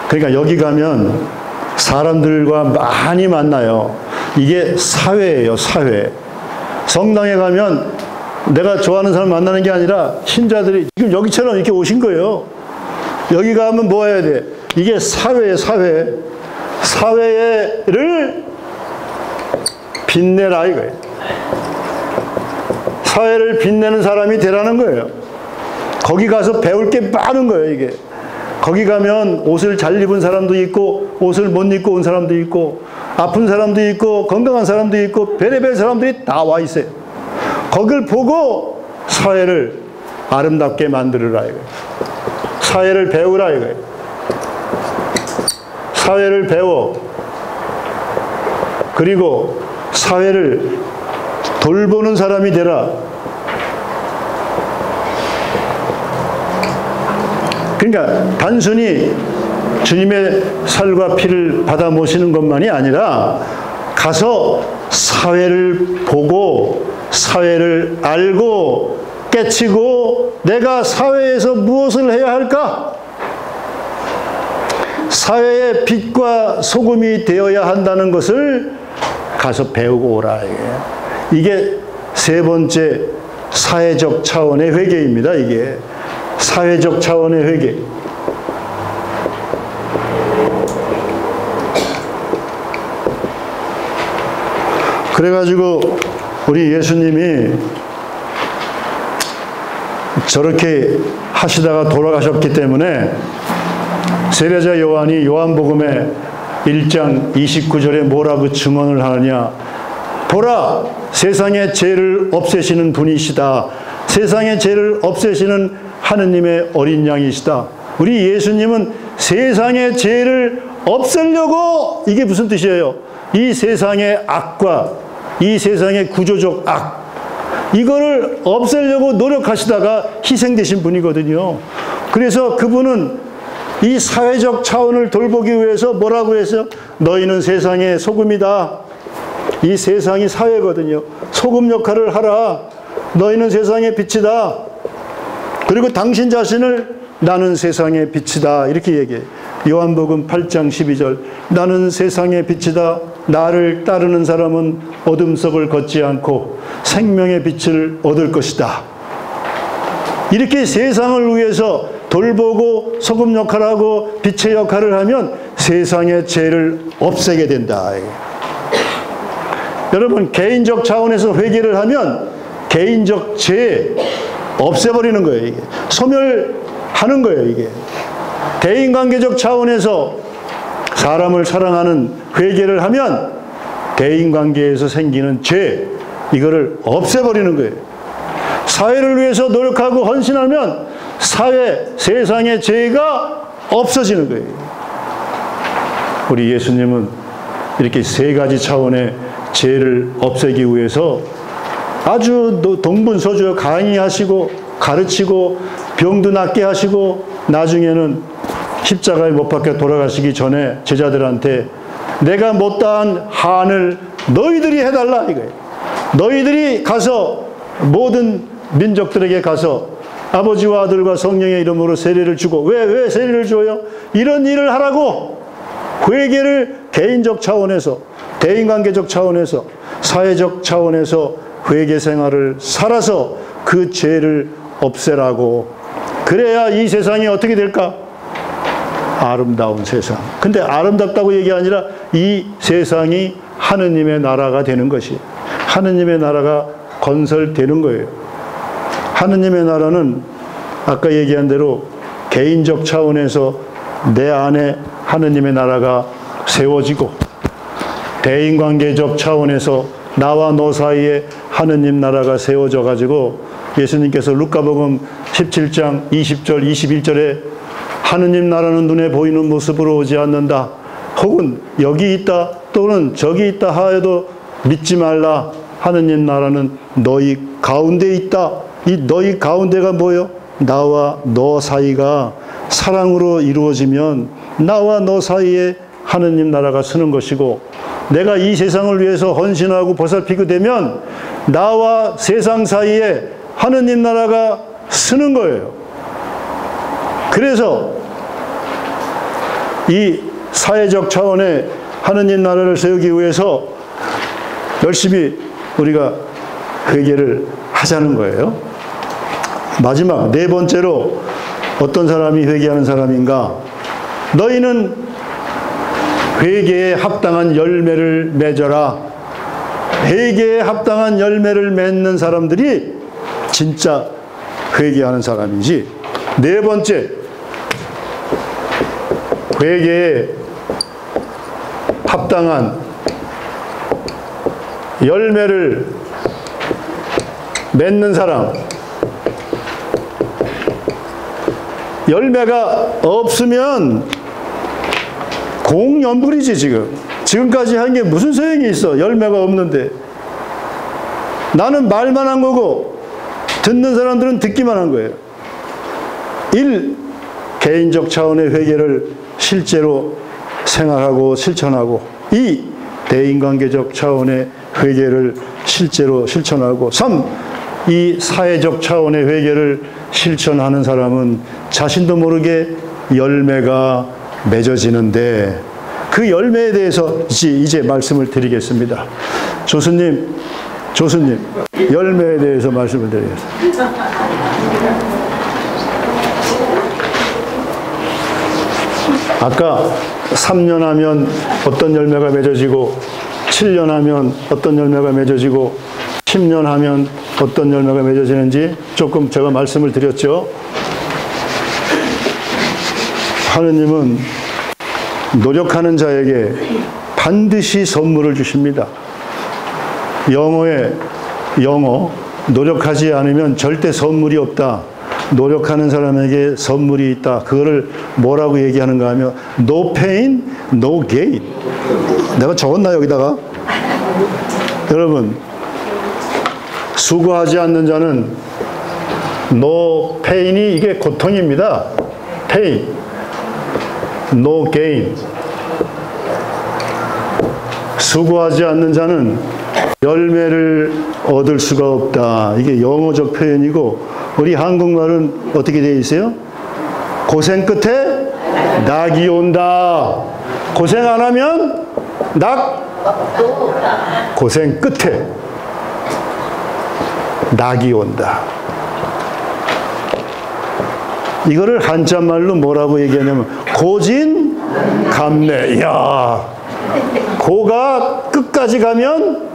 Speaker 1: 그러니까 여기 가면 사람들과 많이 만나요. 이게 사회예요, 사회. 성당에 가면 내가 좋아하는 사람 만나는 게 아니라 신자들이 지금 여기처럼 이렇게 오신 거예요. 여기 가면 뭐 해야 돼? 이게 사회예요, 사회. 사회를 빛내라 이거예요. 사회를 빛내는 사람이 되라는 거예요. 거기 가서 배울 게 많은 거예요, 이게. 거기 가면 옷을 잘 입은 사람도 있고, 옷을 못 입고 온 사람도 있고, 아픈 사람도 있고, 건강한 사람도 있고, 별의별 사람들이 다 와 있어요. 거길 보고 사회를 아름답게 만들으라 이거예요. 사회를 배우라 이거예요. 사회를 배워. 그리고 사회를 돌보는 사람이 되라. 그러니까 단순히 주님의 살과 피를 받아 모시는 것만이 아니라 가서 사회를 보고 사회를 알고 깨치고 내가 사회에서 무엇을 해야 할까? 사회의 빛과 소금이 되어야 한다는 것을 가서 배우고 오라. 이게 세 번째 사회적 차원의 회개입니다. 이게 사회적 차원의 회개. 그래가지고 우리 예수님이 저렇게 하시다가 돌아가셨기 때문에 세례자 요한이 요한복음에 1장 29절에 뭐라고 증언을 하느냐. 보라, 세상의 죄를 없애시는 분이시다. 세상의 죄를 없애시는 하느님의 어린 양이시다. 우리 예수님은 세상의 죄를 없애려고, 이게 무슨 뜻이에요? 이 세상의 악과 이 세상의 구조적 악, 이거를 없애려고 노력하시다가 희생되신 분이거든요. 그래서 그분은 이 사회적 차원을 돌보기 위해서 뭐라고 했어요? 너희는 세상의 소금이다. 이 세상이 사회거든요. 소금 역할을 하라. 너희는 세상의 빛이다. 그리고 당신 자신을 나는 세상의 빛이다. 이렇게 얘기해요. 요한복음 8장 12절. 나는 세상의 빛이다. 나를 따르는 사람은 어둠 속을 걷지 않고 생명의 빛을 얻을 것이다. 이렇게 세상을 위해서 돌보고 소금 역할을 하고 빛의 역할을 하면 세상의 죄를 없애게 된다. 여러분, 개인적 차원에서 회개를 하면 개인적 죄 없애버리는 거예요. 이게 소멸하는 거예요. 이게 대인관계적 차원에서 사람을 사랑하는 회개를 하면 대인관계에서 생기는 죄, 이거를 없애버리는 거예요. 사회를 위해서 노력하고 헌신하면 사회, 세상의 죄가 없어지는 거예요. 우리 예수님은 이렇게 세 가지 차원의 죄를 없애기 위해서 아주 동분서주에 강의하시고 가르치고 병도 낫게 하시고 나중에는 십자가에 못 박혀 돌아가시기 전에 제자들한테 내가 못다한 한을 너희들이 해달라 이거예요. 너희들이 가서 모든 민족들에게 가서 아버지와 아들과 성령의 이름으로 세례를 주고, 왜 세례를 줘요? 이런 일을 하라고. 회개를 개인적 차원에서, 대인관계적 차원에서, 사회적 차원에서 회개 생활을 살아서 그 죄를 없애라고. 그래야 이 세상이 어떻게 될까? 아름다운 세상. 근데 아름답다고 얘기 아니라 이 세상이 하느님의 나라가 되는 것이, 하느님의 나라가 건설되는 거예요. 하느님의 나라는 아까 얘기한 대로 개인적 차원에서 내 안에 하느님의 나라가 세워지고, 대인관계적 차원에서 나와 너 사이에 하느님 나라가 세워져 가지고 예수님께서 루카복음 17장 20절 21절에 하느님 나라는 눈에 보이는 모습으로 오지 않는다. 혹은 여기 있다 또는 저기 있다 하여도 믿지 말라. 하느님 나라는 너희 가운데 있다. 이 너희 가운데가 뭐예요? 나와 너 사이가 사랑으로 이루어지면 나와 너 사이에 하느님 나라가 서는 것이고, 내가 이 세상을 위해서 헌신하고 보살피게 되면 나와 세상 사이에 하느님 나라가 서는 거예요. 그래서 이 사회적 차원의 하느님 나라를 세우기 위해서 열심히 우리가 회개를 하자는 거예요. 마지막 네 번째로 어떤 사람이 회개하는 사람인가? 너희는 회개에 합당한 열매를 맺어라. 회개에 합당한 열매를 맺는 사람들이 진짜 회개하는 사람이지. 네 번째, 회개에 합당한 열매를 맺는 사람. 열매가 없으면 공연불이지. 지금까지 한 게 무슨 소용이 있어? 열매가 없는데. 나는 말만 한 거고 듣는 사람들은 듣기만 한 거예요. 1. 개인적 차원의 회개를 실제로 생활하고 실천하고, 2. 대인관계적 차원의 회개를 실제로 실천하고, 3. 이 사회적 차원의 회개를 실천하는 사람은 자신도 모르게 열매가 맺어지는데, 그 열매에 대해서 이제 말씀을 드리겠습니다. 조수님, 열매에 대해서 말씀을 드리겠습니다. 아까 3년 하면 어떤 열매가 맺어지고, 7년 하면 어떤 열매가 맺어지고, 10년 하면 어떤 열매가 맺어지는지 조금 제가 말씀을 드렸죠. 하느님은 노력하는 자에게 반드시 선물을 주십니다. 영어, 노력하지 않으면 절대 선물이 없다. 노력하는 사람에게 선물이 있다. 그거를 뭐라고 얘기하는가 하면 no pain, no gain. 내가 적었나 여기다가? 여러분, 수고하지 않는 자는 no pain이 이게 고통입니다. pain, no gain. 수고하지 않는 자는 열매를 얻을 수가 없다. 이게 영어적 표현이고, 우리 한국말은 어떻게 되어 있어요? 고생 끝에 낙이 온다. 고생 안 하면 고생 끝에 낙이 온다. 이거를 한자말로 뭐라고 얘기하냐면 고진감래. 이야, 고가 끝까지 가면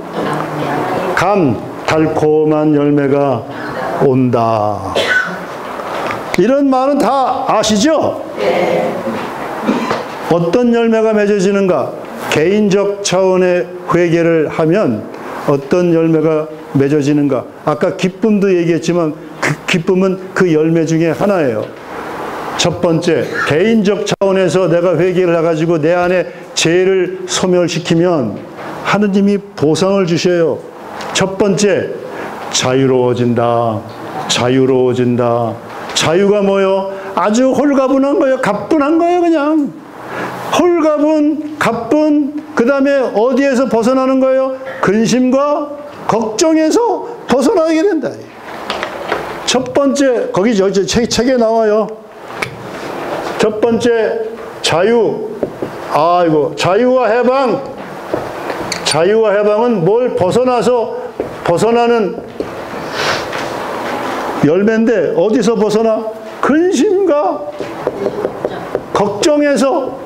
Speaker 1: 달콤한 열매가 온다. 이런 말은 다 아시죠? 어떤 열매가 맺어지는가? 개인적 차원의 회개를 하면 어떤 열매가 맺어지는가? 아까 기쁨도 얘기했지만 그 기쁨은 그 열매 중에 하나예요. 첫 번째, 개인적 차원에서 내가 회개를 해가지고 내 안에 죄를 소멸시키면 하느님이 보상을 주셔요. 첫 번째, 자유로워진다. 자유가 뭐요? 아주 홀가분한 거예요. 가뿐한 거예요. 그냥 가뿐. 그 다음에 어디에서 벗어나는 거예요? 근심과 걱정에서 벗어나게 된다. 첫 번째, 거기 책에 나와요. 첫 번째, 자유와 해방은 뭘 벗어나는 열매인데, 어디서 벗어나? 근심과 걱정에서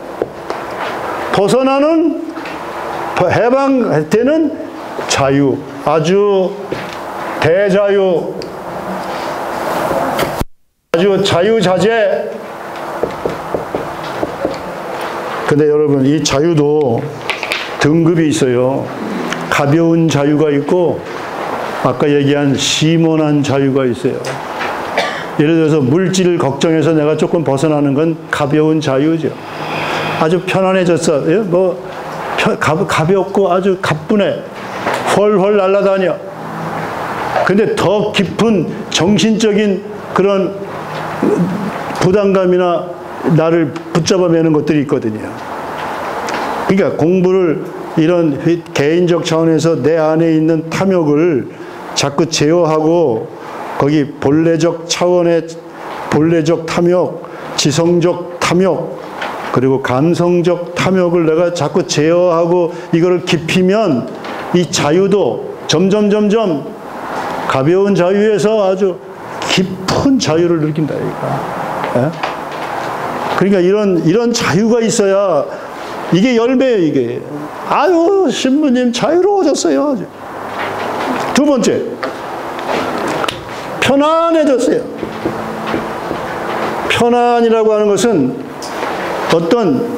Speaker 1: 벗어나는, 해방되는 자유, 아주 대자유, 아주 자유자재. 근데 여러분, 이 자유도 등급이 있어요. 가벼운 자유가 있고, 아까 얘기한 심원한 자유가 있어요. 예를 들어서 물질을 걱정해서 내가 조금 벗어나는 건 가벼운 자유죠. 아주 편안해졌어. 가볍고 아주 가뿐해. 훨훨 날아다녀. 근데 더 깊은 정신적인 그런 부담감이나 나를 붙잡아 매는 것들이 있거든요. 그러니까 공부를 이런 개인적 차원에서 내 안에 있는 탐욕을 자꾸 제어하고 거기 본래적 차원의 본래적 탐욕, 지성적 탐욕, 그리고 감성적 탐욕을 내가 자꾸 제어하고 이거를 깊이면 이 자유도 점점 가벼운 자유에서 아주 깊은 자유를 느낀다. 예? 그러니까 이런 자유가 있어야 이게 열매예요, 이게. 아유, 신부님 자유로워졌어요. 두 번째, 편안해졌어요. 편안이라고 하는 것은 어떤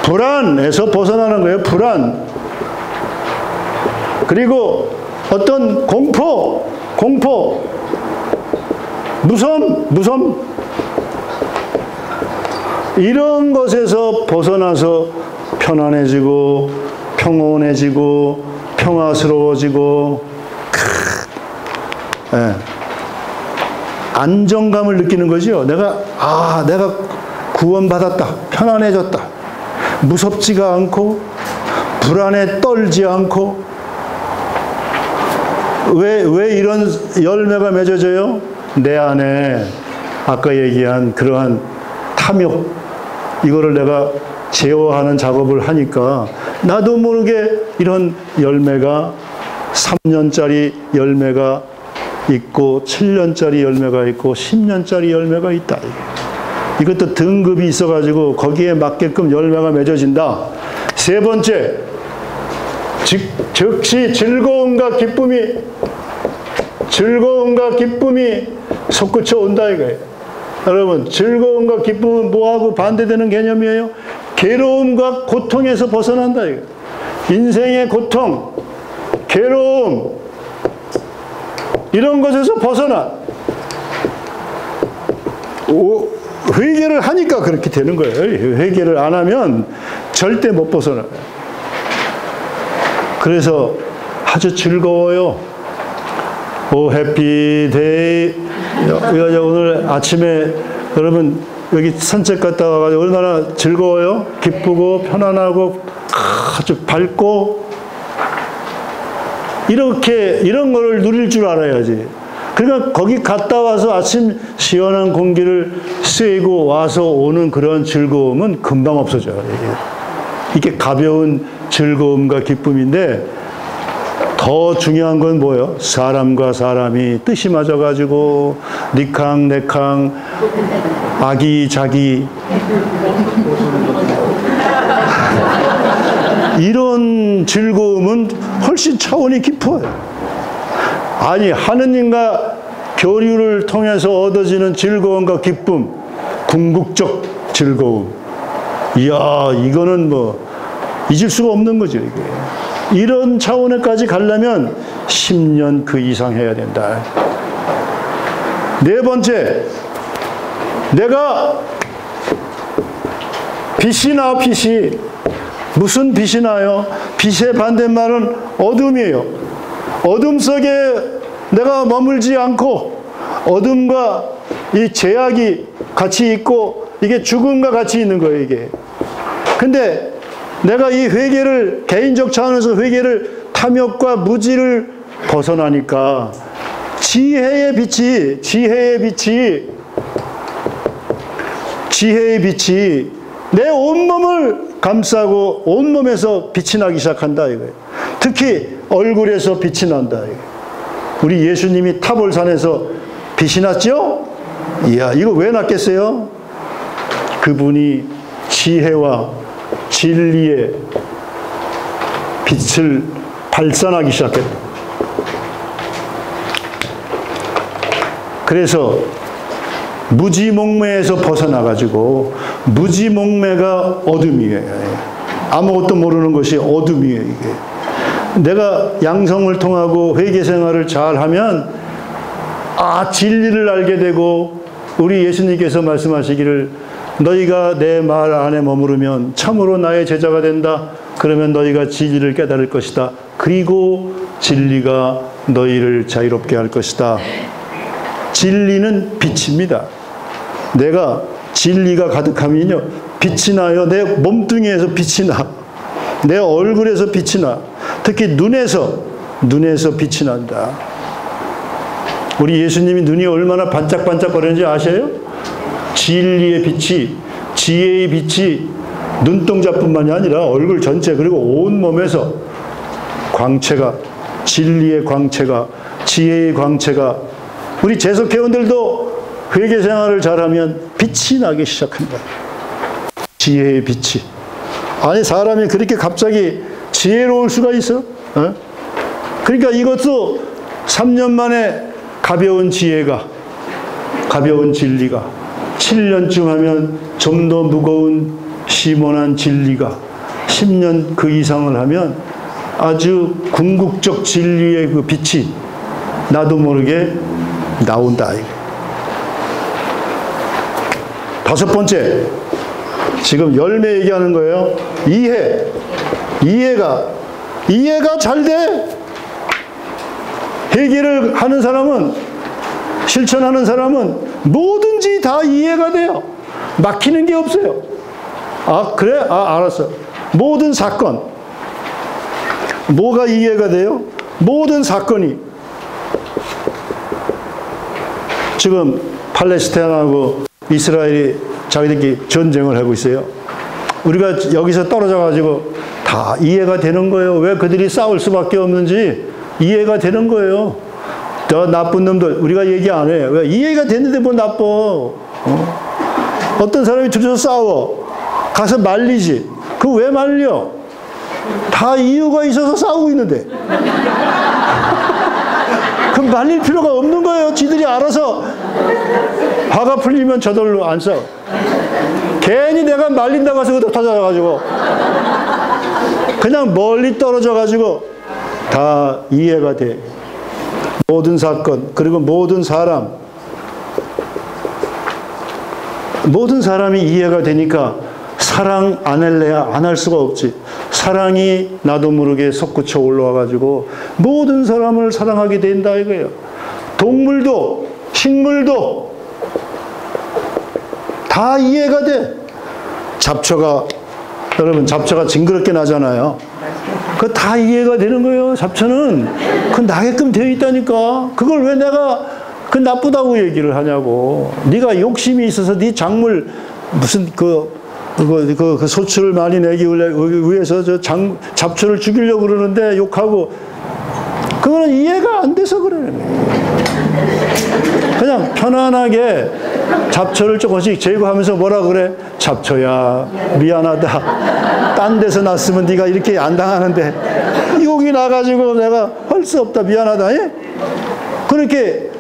Speaker 1: 불안에서 벗어나는 거예요. 불안. 그리고 어떤 공포, 무섬. 이런 것에서 벗어나서 편안해지고 평온해지고 평화스러워지고 예. 안정감을 느끼는 거죠. 내가 구원받았다. 편안해졌다. 무섭지가 않고 불안에 떨지 않고. 왜 이런 열매가 맺어져요? 내 안에 아까 얘기한 그러한 탐욕, 이거를 내가 제어하는 작업을 하니까 나도 모르게 이런 열매가 3년짜리 열매가 있고 7년짜리 열매가 있고 10년짜리 열매가 있다. 이것도 등급이 있어가지고 거기에 맞게끔 열매가 맺어진다. 세 번째, 즉시 즐거움과 기쁨이 솟구쳐 온다 이거예요. 여러분, 즐거움과 기쁨은 뭐하고 반대되는 개념이에요? 괴로움과 고통에서 벗어난다 이거예요. 인생의 고통, 괴로움, 이런 것에서 벗어나. 회개를 하니까 그렇게 되는 거예요. 회개를 안 하면 절대 못 벗어나요. 그래서 아주 즐거워요. 오 해피데이. 오늘 아침에 여러분 여기 산책 갔다 와가지고 얼마나 즐거워요? 기쁘고 편안하고 아주 밝고. 이런 거를 누릴 줄 알아야지. 그러니까 거기 갔다 와서 아침 시원한 공기를 쐬고 와서 오는 그런 즐거움은 금방 없어져요. 이게 가벼운 즐거움과 기쁨인데, 더 중요한 건 뭐예요? 사람과 사람이 뜻이 맞아가지고 니캉네캉 아기자기 이런 즐거움은 훨씬 차원이 깊어요. 아니, 하느님과 교류를 통해서 얻어지는 즐거움과 기쁨, 궁극적 즐거움. 이야, 이거는 뭐 잊을 수가 없는 거죠, 이게. 이런 차원에까지 가려면 10년 그 이상 해야 된다. 네 번째, 내가 빛이 나, 빛이. 무슨 빛이 나요? 빛의 반대말은 어둠이에요. 어둠 속에 내가 머물지 않고 어둠과 이 제약이 같이 있고 이게 죽음과 같이 있는 거예요, 이게. 근데 내가 이 회개를, 개인적 차원에서 회개를, 탐욕과 무지를 벗어나니까 지혜의 빛이 내 온몸을 감싸고 온몸에서 빛이 나기 시작한다 이거예요. 특히 얼굴에서 빛이 난다 이거예요. 우리 예수님이 타볼산에서 빛이 났죠? 이야, 이거 왜 났겠어요? 그분이 지혜와 진리의 빛을 발산하기 시작했다. 그래서 무지몽매에서 벗어나가지고, 무지몽매가 어둠이에요. 아무것도 모르는 것이 어둠이에요, 이게. 내가 양성을 통하고 회개 생활을 잘하면 진리를 알게 되고, 우리 예수님께서 말씀하시기를 너희가 내 말 안에 머무르면 참으로 나의 제자가 된다. 그러면 너희가 진리를 깨달을 것이다. 그리고 진리가 너희를 자유롭게 할 것이다. 진리는 빛입니다. 내가 진리가 가득하면요, 빛이 나요. 내 몸뚱이에서 빛이 나. 내 얼굴에서 빛이 나. 특히 눈에서 빛이 난다. 우리 예수님이 눈이 얼마나 반짝반짝 거리는지 아세요? 진리의 빛이, 지혜의 빛이 눈동자뿐만이 아니라 얼굴 전체, 그리고 온몸에서 광채가, 진리의 광채가, 지혜의 광채가, 우리 재석회원들도 회개 생활을 잘하면 빛이 나기 시작한다. 지혜의 빛이. 아니, 사람이 그렇게 갑자기 지혜로울 수가 있어? 어? 그러니까 이것도 3년 만에 가벼운 지혜가, 가벼운 진리가, 7년쯤 하면 좀 더 무거운 시몬한 진리가, 10년 그 이상을 하면 아주 궁극적 진리의 그 빛이 나도 모르게 나온다. 다섯 번째, 지금 열매 얘기하는 거예요. 이해가 잘 돼. 회개를 하는 사람은, 실천하는 사람은 뭐든지 다 이해가 돼요. 막히는 게 없어요. 아, 그래? 아, 알았어. 모든 사건. 뭐가 이해가 돼요? 모든 사건이. 지금 팔레스타인하고 이스라엘이 자기들끼리 전쟁을 하고 있어요. 우리가 여기서 떨어져가지고 다 이해가 되는 거예요. 왜 그들이 싸울 수밖에 없는지 이해가 되는 거예요. 저 나쁜 놈들, 우리가 얘기 안 해. 왜? 이해가 됐는데 뭐 나빠. 어떤 사람이 둘이서 싸워. 가서 말리지. 그거 왜 말려? 다 이유가 있어서 싸우고 있는데. 그럼 말릴 필요가 없는 거예요. 지들이 알아서 화가 풀리면 저절로 안 싸워. 괜히 내가 말린다고 해서 그것도 터져가지고 그냥 멀리 떨어져가지고 다 이해가 돼. 모든 사건, 그리고 모든 사람, 모든 사람이 이해가 되니까 사랑 안 할래야 안 할 수가 없지. 사랑이 나도 모르게 솟구쳐 올라와가지고 모든 사람을 사랑하게 된다 이거예요. 동물도 식물도 다 이해가 돼. 잡초가, 여러분 잡초가 징그럽게 나잖아요. 그거 다 이해가 되는 거예요. 잡초는 그 나게끔 되어 있다니까. 그걸 왜 내가 그 나쁘다고 얘기를 하냐고. 네가 욕심이 있어서 네 작물 무슨 그 소출을 많이 내기 위해서 잡초를 죽이려고 그러는데 욕하고, 그거는 이해가 안 돼서 그러는 거예요. 그냥 편안하게 잡초를 조금씩 제거하면서 뭐라 그래? 잡초야, 미안하다. 딴 데서 났으면 네가 이렇게 안 당하는데 여기 나가지고 내가 할 수 없다. 미안하다. 예? 그렇게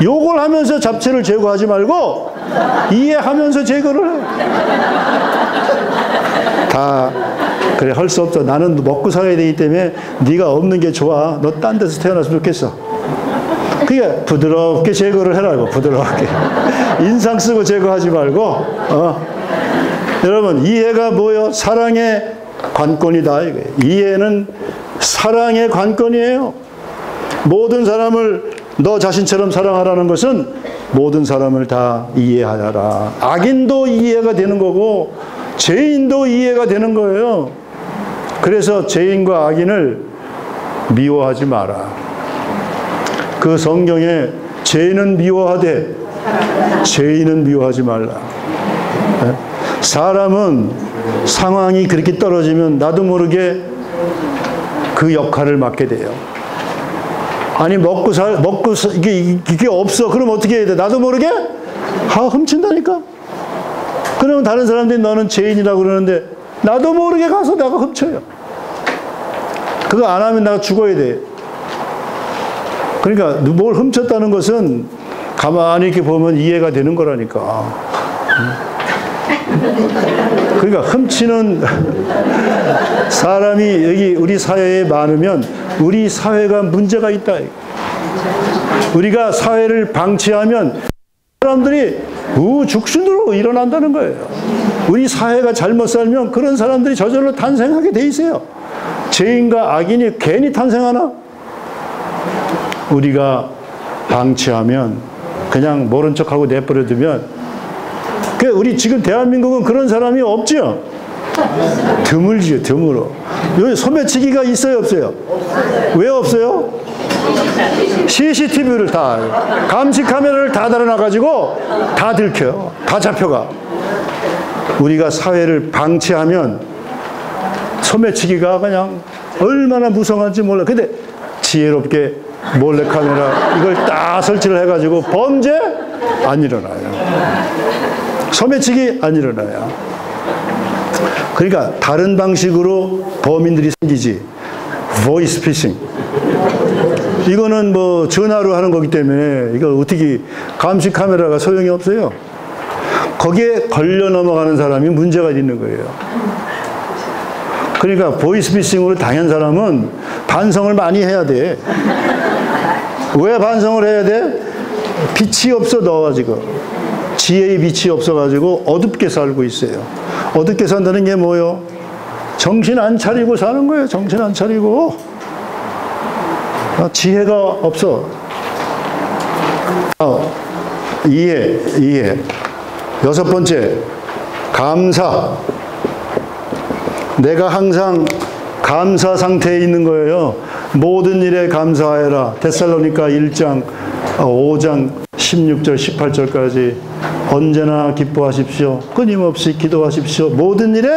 Speaker 1: 욕을 하면서 잡초를 제거하지 말고 이해하면서 제거를 해. 다 그래, 할 수 없어. 나는 먹고 살아야 되기 때문에 네가 없는 게 좋아. 너 딴 데서 태어났으면 좋겠어. 그게 부드럽게 제거를 해라고. 부드럽게. 인상 쓰고 제거하지 말고. 여러분, 이해가 뭐예요? 사랑의 관건이다 이거예요. 이해는 사랑의 관건이에요. 모든 사람을 너 자신처럼 사랑하라는 것은 모든 사람을 다 이해하라. 악인도 이해가 되는 거고 죄인도 이해가 되는 거예요. 그래서 죄인과 악인을 미워하지 마라. 그 성경에 죄인은 미워하되 죄인은 미워하지 말라. 사람은 상황이 그렇게 떨어지면 나도 모르게 그 역할을 맡게 돼요. 아니 이게 없어. 그럼 어떻게 해야 돼? 나도 모르게 훔친다니까. 그러면 다른 사람들이 너는 죄인이라고 그러는데 나도 모르게 가서 내가 훔쳐요. 그거 안 하면 내가 죽어야 돼. 그러니까 뭘 훔쳤다는 것은 가만히 이렇게 보면 이해가 되는 거라니까. 그러니까 훔치는 사람이 여기 우리 사회에 많으면 우리 사회가 문제가 있다. 우리가 사회를 방치하면 사람들이 우죽순으로 일어난다는 거예요. 우리 사회가 잘못 살면 그런 사람들이 저절로 탄생하게 돼 있어요. 죄인과 악인이 괜히 탄생하나? 우리가 방치하면, 그냥 모른 척하고 내버려두면, 우리 지금 대한민국은 그런 사람이 없죠? 드물지요, 드물어. 여기 소매치기가 있어요, 없어요? 왜 없어요? CCTV를 다, 감시 카메라를 다 달아놔가지고 다 들켜요. 다 잡혀가. 우리가 사회를 방치하면 소매치기가 그냥 얼마나 무성한지 몰라. 근데 지혜롭게 몰래카메라 이걸 딱 설치를 해가지고 범죄 안 일어나요. 소매치기 안 일어나요. 그러니까 다른 방식으로 범인들이 생기지. 보이스 피싱. 이거는 뭐 전화로 하는 거기 때문에 이거 어떻게 감시 카메라가 소용이 없어요. 거기에 걸려 넘어가는 사람이 문제가 있는 거예요. 그러니까 보이스피싱으로 당한 사람은 반성을 많이 해야 돼. 왜 반성을 해야 돼? 빛이 없어, 너가 지금. 지혜의 빛이 없어가지고 어둡게 살고 있어요. 어둡게 산다는 게 뭐예요? 정신 안 차리고 사는 거예요. 정신 안 차리고. 지혜가 없어. 이해. 여섯 번째, 감사. 내가 항상 감사 상태에 있는 거예요. 모든 일에 감사해라. 데살로니가 1장, 5장, 16절, 18절까지 언제나 기뻐하십시오. 끊임없이 기도하십시오. 모든 일에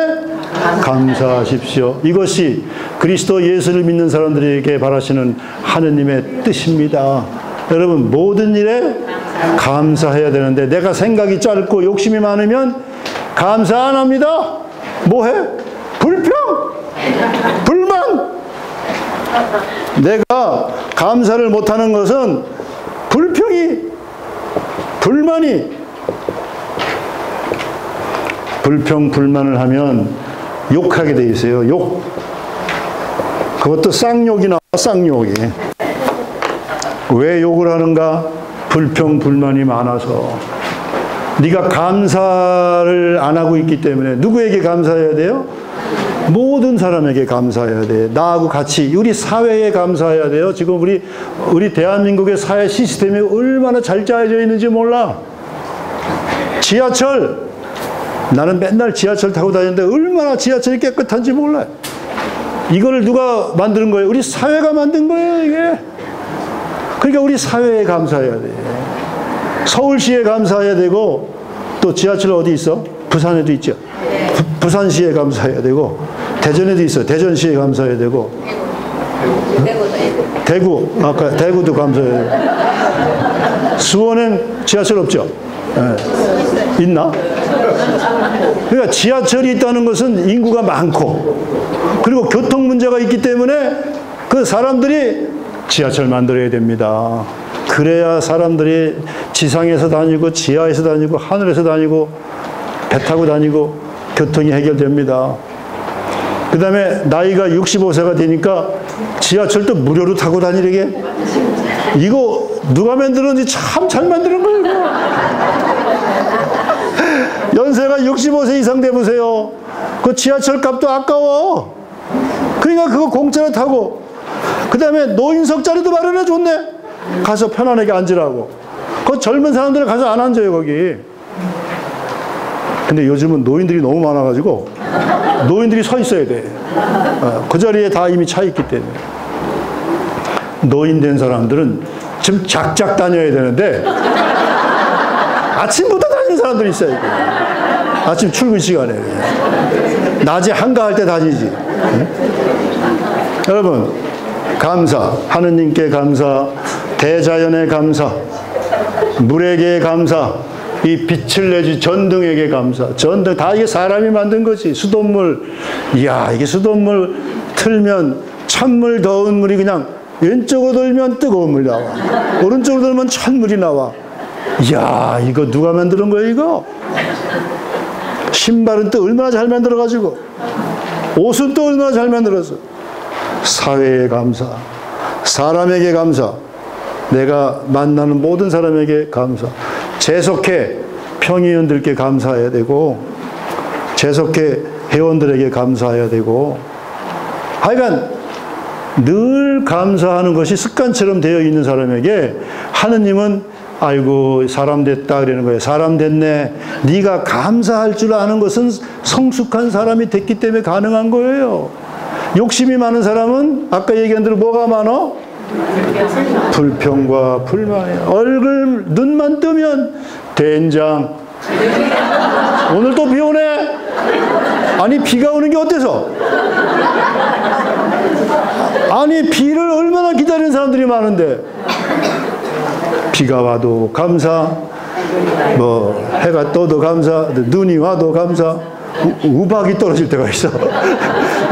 Speaker 1: 감사하십시오. 이것이 그리스도 예수를 믿는 사람들에게 바라시는 하느님의 뜻입니다. 여러분, 모든 일에 감사해야 되는데 내가 생각이 짧고 욕심이 많으면 감사 안 합니다. 뭐해? 불평! 불만! 내가 감사를 못하는 것은 불만이 불평, 불만을 하면 욕하게 돼 있어요. 욕. 그것도 쌍욕이 나와, 쌍욕이. 왜 욕을 하는가? 불평, 불만이 많아서. 네가 감사를 안 하고 있기 때문에. 누구에게 감사해야 돼요? 모든 사람에게 감사해야 돼. 나하고 같이 우리 사회에 감사해야 돼요. 지금 우리 대한민국의 사회 시스템이 얼마나 잘 짜여져 있는지 몰라. 지하철, 나는 맨날 지하철 타고 다니는데 얼마나 지하철이 깨끗한지 몰라요. 이걸 누가 만드는 거예요? 우리 사회가 만든 거예요, 이게. 그러니까 우리 사회에 감사해야 돼. 서울시에 감사해야 되고, 또 지하철 어디 있어? 부산에도 있죠. 부산시에 감사해야 되고, 대전에도 있어. 대전시에 감사해야 되고, 아까 대구도 감사해야 되고. 수원엔 지하철 없죠? 네. 있나? 그러니까 지하철이 있다는 것은 인구가 많고, 그리고 교통 문제가 있기 때문에 그 사람들이 지하철 만들어야 됩니다. 그래야 사람들이 지상에서 다니고 지하에서 다니고 하늘에서 다니고 배 타고 다니고 교통이 해결됩니다. 그 다음에 나이가 65세가 되니까 지하철도 무료로 타고 다니게. 이거 누가 만들었는지 참 잘 만드는 거예요. 연세가 65세 이상 되보세요. 그 지하철 값도 아까워. 그러니까 그거 공짜로 타고, 그 다음에 노인석 자리도 마련해 줬네. 가서 편안하게 앉으라고. 그 젊은 사람들은 가서 안 앉아요, 거기. 근데 요즘은 노인들이 너무 많아가지고 노인들이 서 있어야 돼. 그 자리에 다 이미 차 있기 때문에. 노인 된 사람들은 좀 작작 다녀야 되는데 아침부터 다니는 사람들이 있어요. 아침 출근 시간에. 낮에 한가할 때 다니지. 응? 여러분, 감사, 하느님께 감사, 대자연에 감사, 물에게 감사, 이 빛을 내주 전등에게 감사. 전등 다 이게 사람이 만든 거지. 수돗물, 이야, 이게 수돗물 틀면 찬물, 더운 물이 그냥 왼쪽으로 돌면 뜨거운 물이 나와, 오른쪽으로 돌면 찬물이 나와. 이야, 이거 누가 만드는 거예요, 이거? 신발은 또 얼마나 잘 만들어가지고, 옷은 또 얼마나 잘 만들어서. 사회에 감사, 사람에게 감사, 내가 만나는 모든 사람에게 감사. 재속해, 평의원들께 감사해야 되고 재석회 회원들에게 감사해야 되고 하여간 늘 감사하는 것이 습관처럼 되어 있는 사람에게 하느님은 아이고 사람 됐다 그러는 거예요. 사람 됐네. 네가 감사할 줄 아는 것은 성숙한 사람이 됐기 때문에 가능한 거예요. 욕심이 많은 사람은 아까 얘기한 대로 뭐가 많아? 불평과 불만이. 얼굴 눈만 뜨면 된장. 오늘 또 비 오네. 아니 비가 오는 게 어때서? 아니 비를 얼마나 기다리는 사람들이 많은데 비가 와도 감사, 뭐 해가 떠도 감사, 눈이 와도 감사, 우박이 떨어질 때가 있어.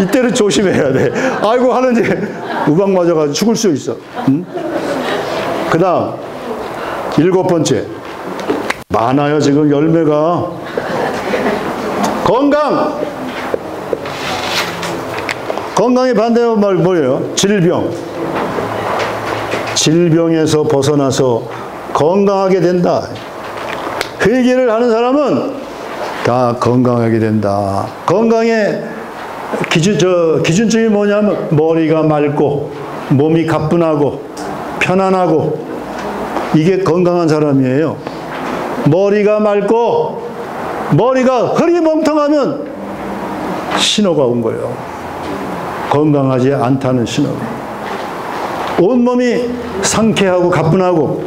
Speaker 1: 이때는 조심해야 돼. 아이고 하느님 우박 맞아가지고 죽을 수 있어. 응? 그 다음 7번째 많아요 지금 열매가. 건강. 건강의 반대가 뭐예요? 질병. 질병에서 벗어나서 건강하게 된다. 회개를 하는 사람은 다 건강하게 된다. 건강의 기준점이 뭐냐면 머리가 맑고 몸이 가뿐하고 편안하고 이게 건강한 사람이에요. 머리가 맑고 머리가 흐리멍텅하면 신호가 온 거예요. 건강하지 않다는 신호. 온몸이 상쾌하고 가뿐하고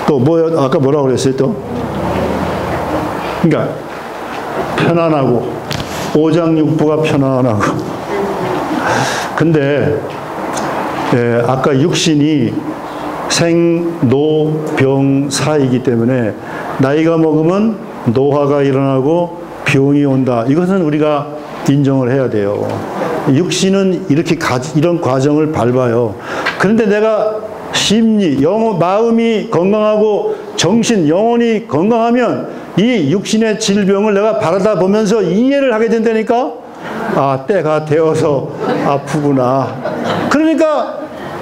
Speaker 1: 또 뭐요? 아까 뭐라고 그랬어요 또? 그러니까 편안하고 오장육부가 편안하고. 근데 아까 육신이 생노병사이기 때문에 나이가 먹으면 노화가 일어나고 병이 온다. 이것은 우리가 인정을 해야 돼요. 육신은 이렇게 이런 과정을 밟아요. 그런데 내가 심리, 마음이 건강하고 정신, 영혼이 건강하면 이 육신의 질병을 내가 바라다 보면서 이해를 하게 된다니까. 아, 때가 되어서 아프구나. 그러니까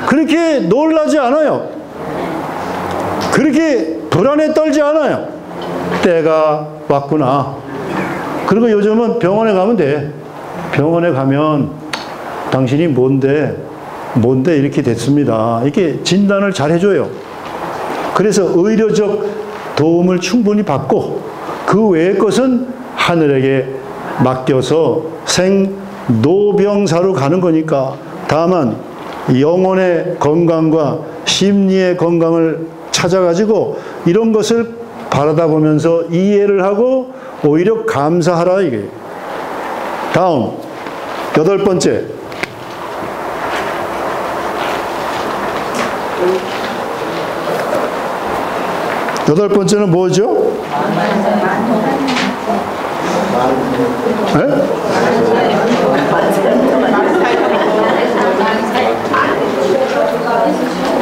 Speaker 1: 그렇게 놀라지 않아요. 그렇게 불안에 떨지 않아요. 때가 왔구나. 그리고 요즘은 병원에 가면 돼. 병원에 가면 당신이 뭔데 이렇게 됐습니다. 이렇게 진단을 잘 해줘요. 그래서 의료적 도움을 충분히 받고 그 외의 것은 하늘에게 맡겨서 생노병사로 가는 거니까. 다만 영혼의 건강과 심리의 건강을 찾아가지고 이런 것을 바라다 보면서 이해를 하고 오히려 감사하라 이게. 다음 8번째. 여덟 번째는 뭐죠? 네?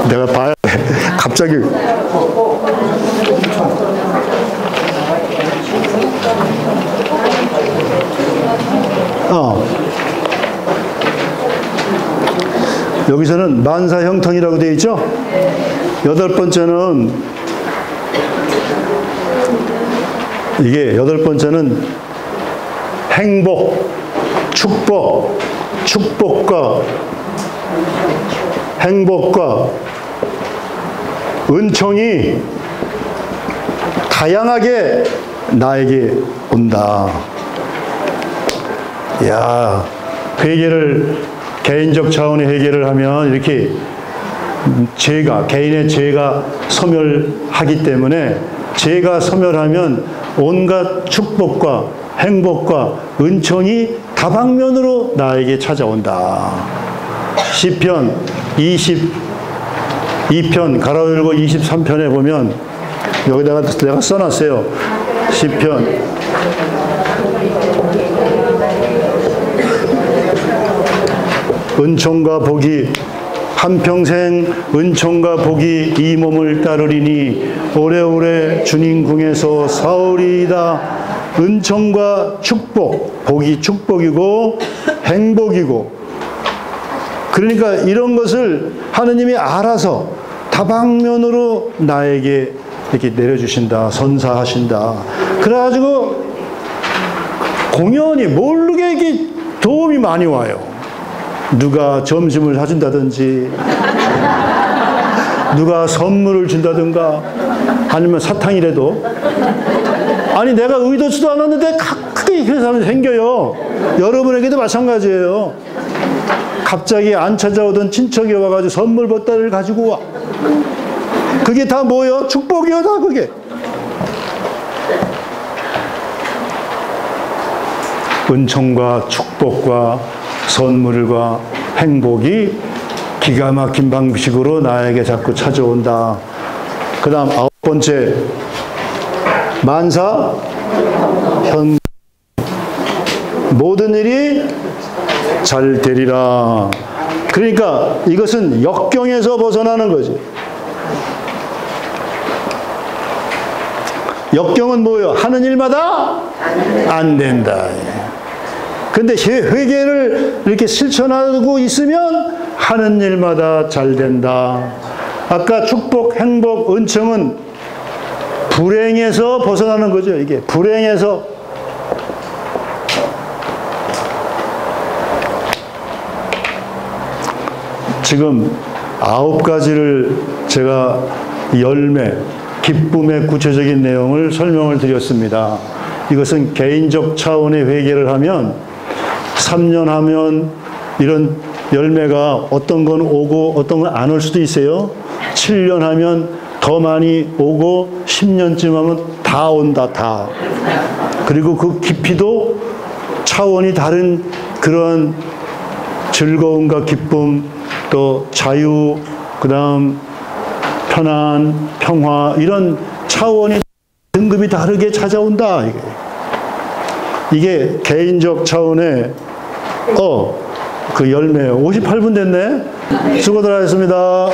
Speaker 1: 내가 봐야 돼. 갑자기. 여기서는 만사형통이라고 되어 있죠? 8번째는 이게 8번째는 행복, 축복과 행복과 은총이 다양하게 나에게 온다. 야, 개인적 차원의 해결을 하면 이렇게 개인의 죄가 소멸하기 때문에 죄가 소멸하면 온갖 축복과 행복과 은총이 다방면으로 나에게 찾아온다. 시편 22편 가로 열고 23편에 보면 여기다가 내가 써놨어요. 시편 은총과 복이 한평생 은총과 복이 이 몸을 따르리니 오래오래 주님 궁에서 사오리이다. 은총과 축복, 복이 축복이고 행복이고, 그러니까 이런 것을 하느님이 알아서 다방면으로 나에게 이렇게 내려주신다, 선사하신다. 그래가지고 공연이 모르게 이게 도움이 많이 와요. 누가 점심을 사준다든지, 누가 선물을 준다든가, 아니면 사탕이라도. 아니, 내가 의도치도 않았는데 크게 그런 사람이 생겨요. 여러분에게도 마찬가지예요. 갑자기 안 찾아오던 친척이 와가지고 선물 보따리를 가지고 와. 그게 다 뭐예요? 축복이요, 다 그게. 은총과 축복과 선물과 행복이 기가 막힌 방식으로 나에게 자꾸 찾아온다. 그 다음 9번째, 만사 현 모든 일이 잘 되리라. 그러니까 이것은 역경에서 벗어나는 거지. 역경은 뭐예요? 하는 일마다 안 된다. 근데 회개를 이렇게 실천하고 있으면 하는 일마다 잘 된다. 아까 축복, 행복, 은총은 불행에서 벗어나는 거죠. 이게 불행에서. 지금 9가지를 제가 열매, 기쁨의 구체적인 내용을 설명을 드렸습니다. 이것은 개인적 차원의 회개를 하면 3년 하면 이런 열매가 어떤 건 오고 어떤 건 안 올 수도 있어요. 7년 하면 더 많이 오고 10년쯤 하면 다 온다, 다. 그리고 그 깊이도 차원이 다른 그런 즐거움과 기쁨, 또 자유, 그 다음 편안, 평화, 이런 차원이 등급이 다르게 찾아온다. 이게 개인적 차원의 그 열매. 58분 됐네. 수고들 하셨습니다.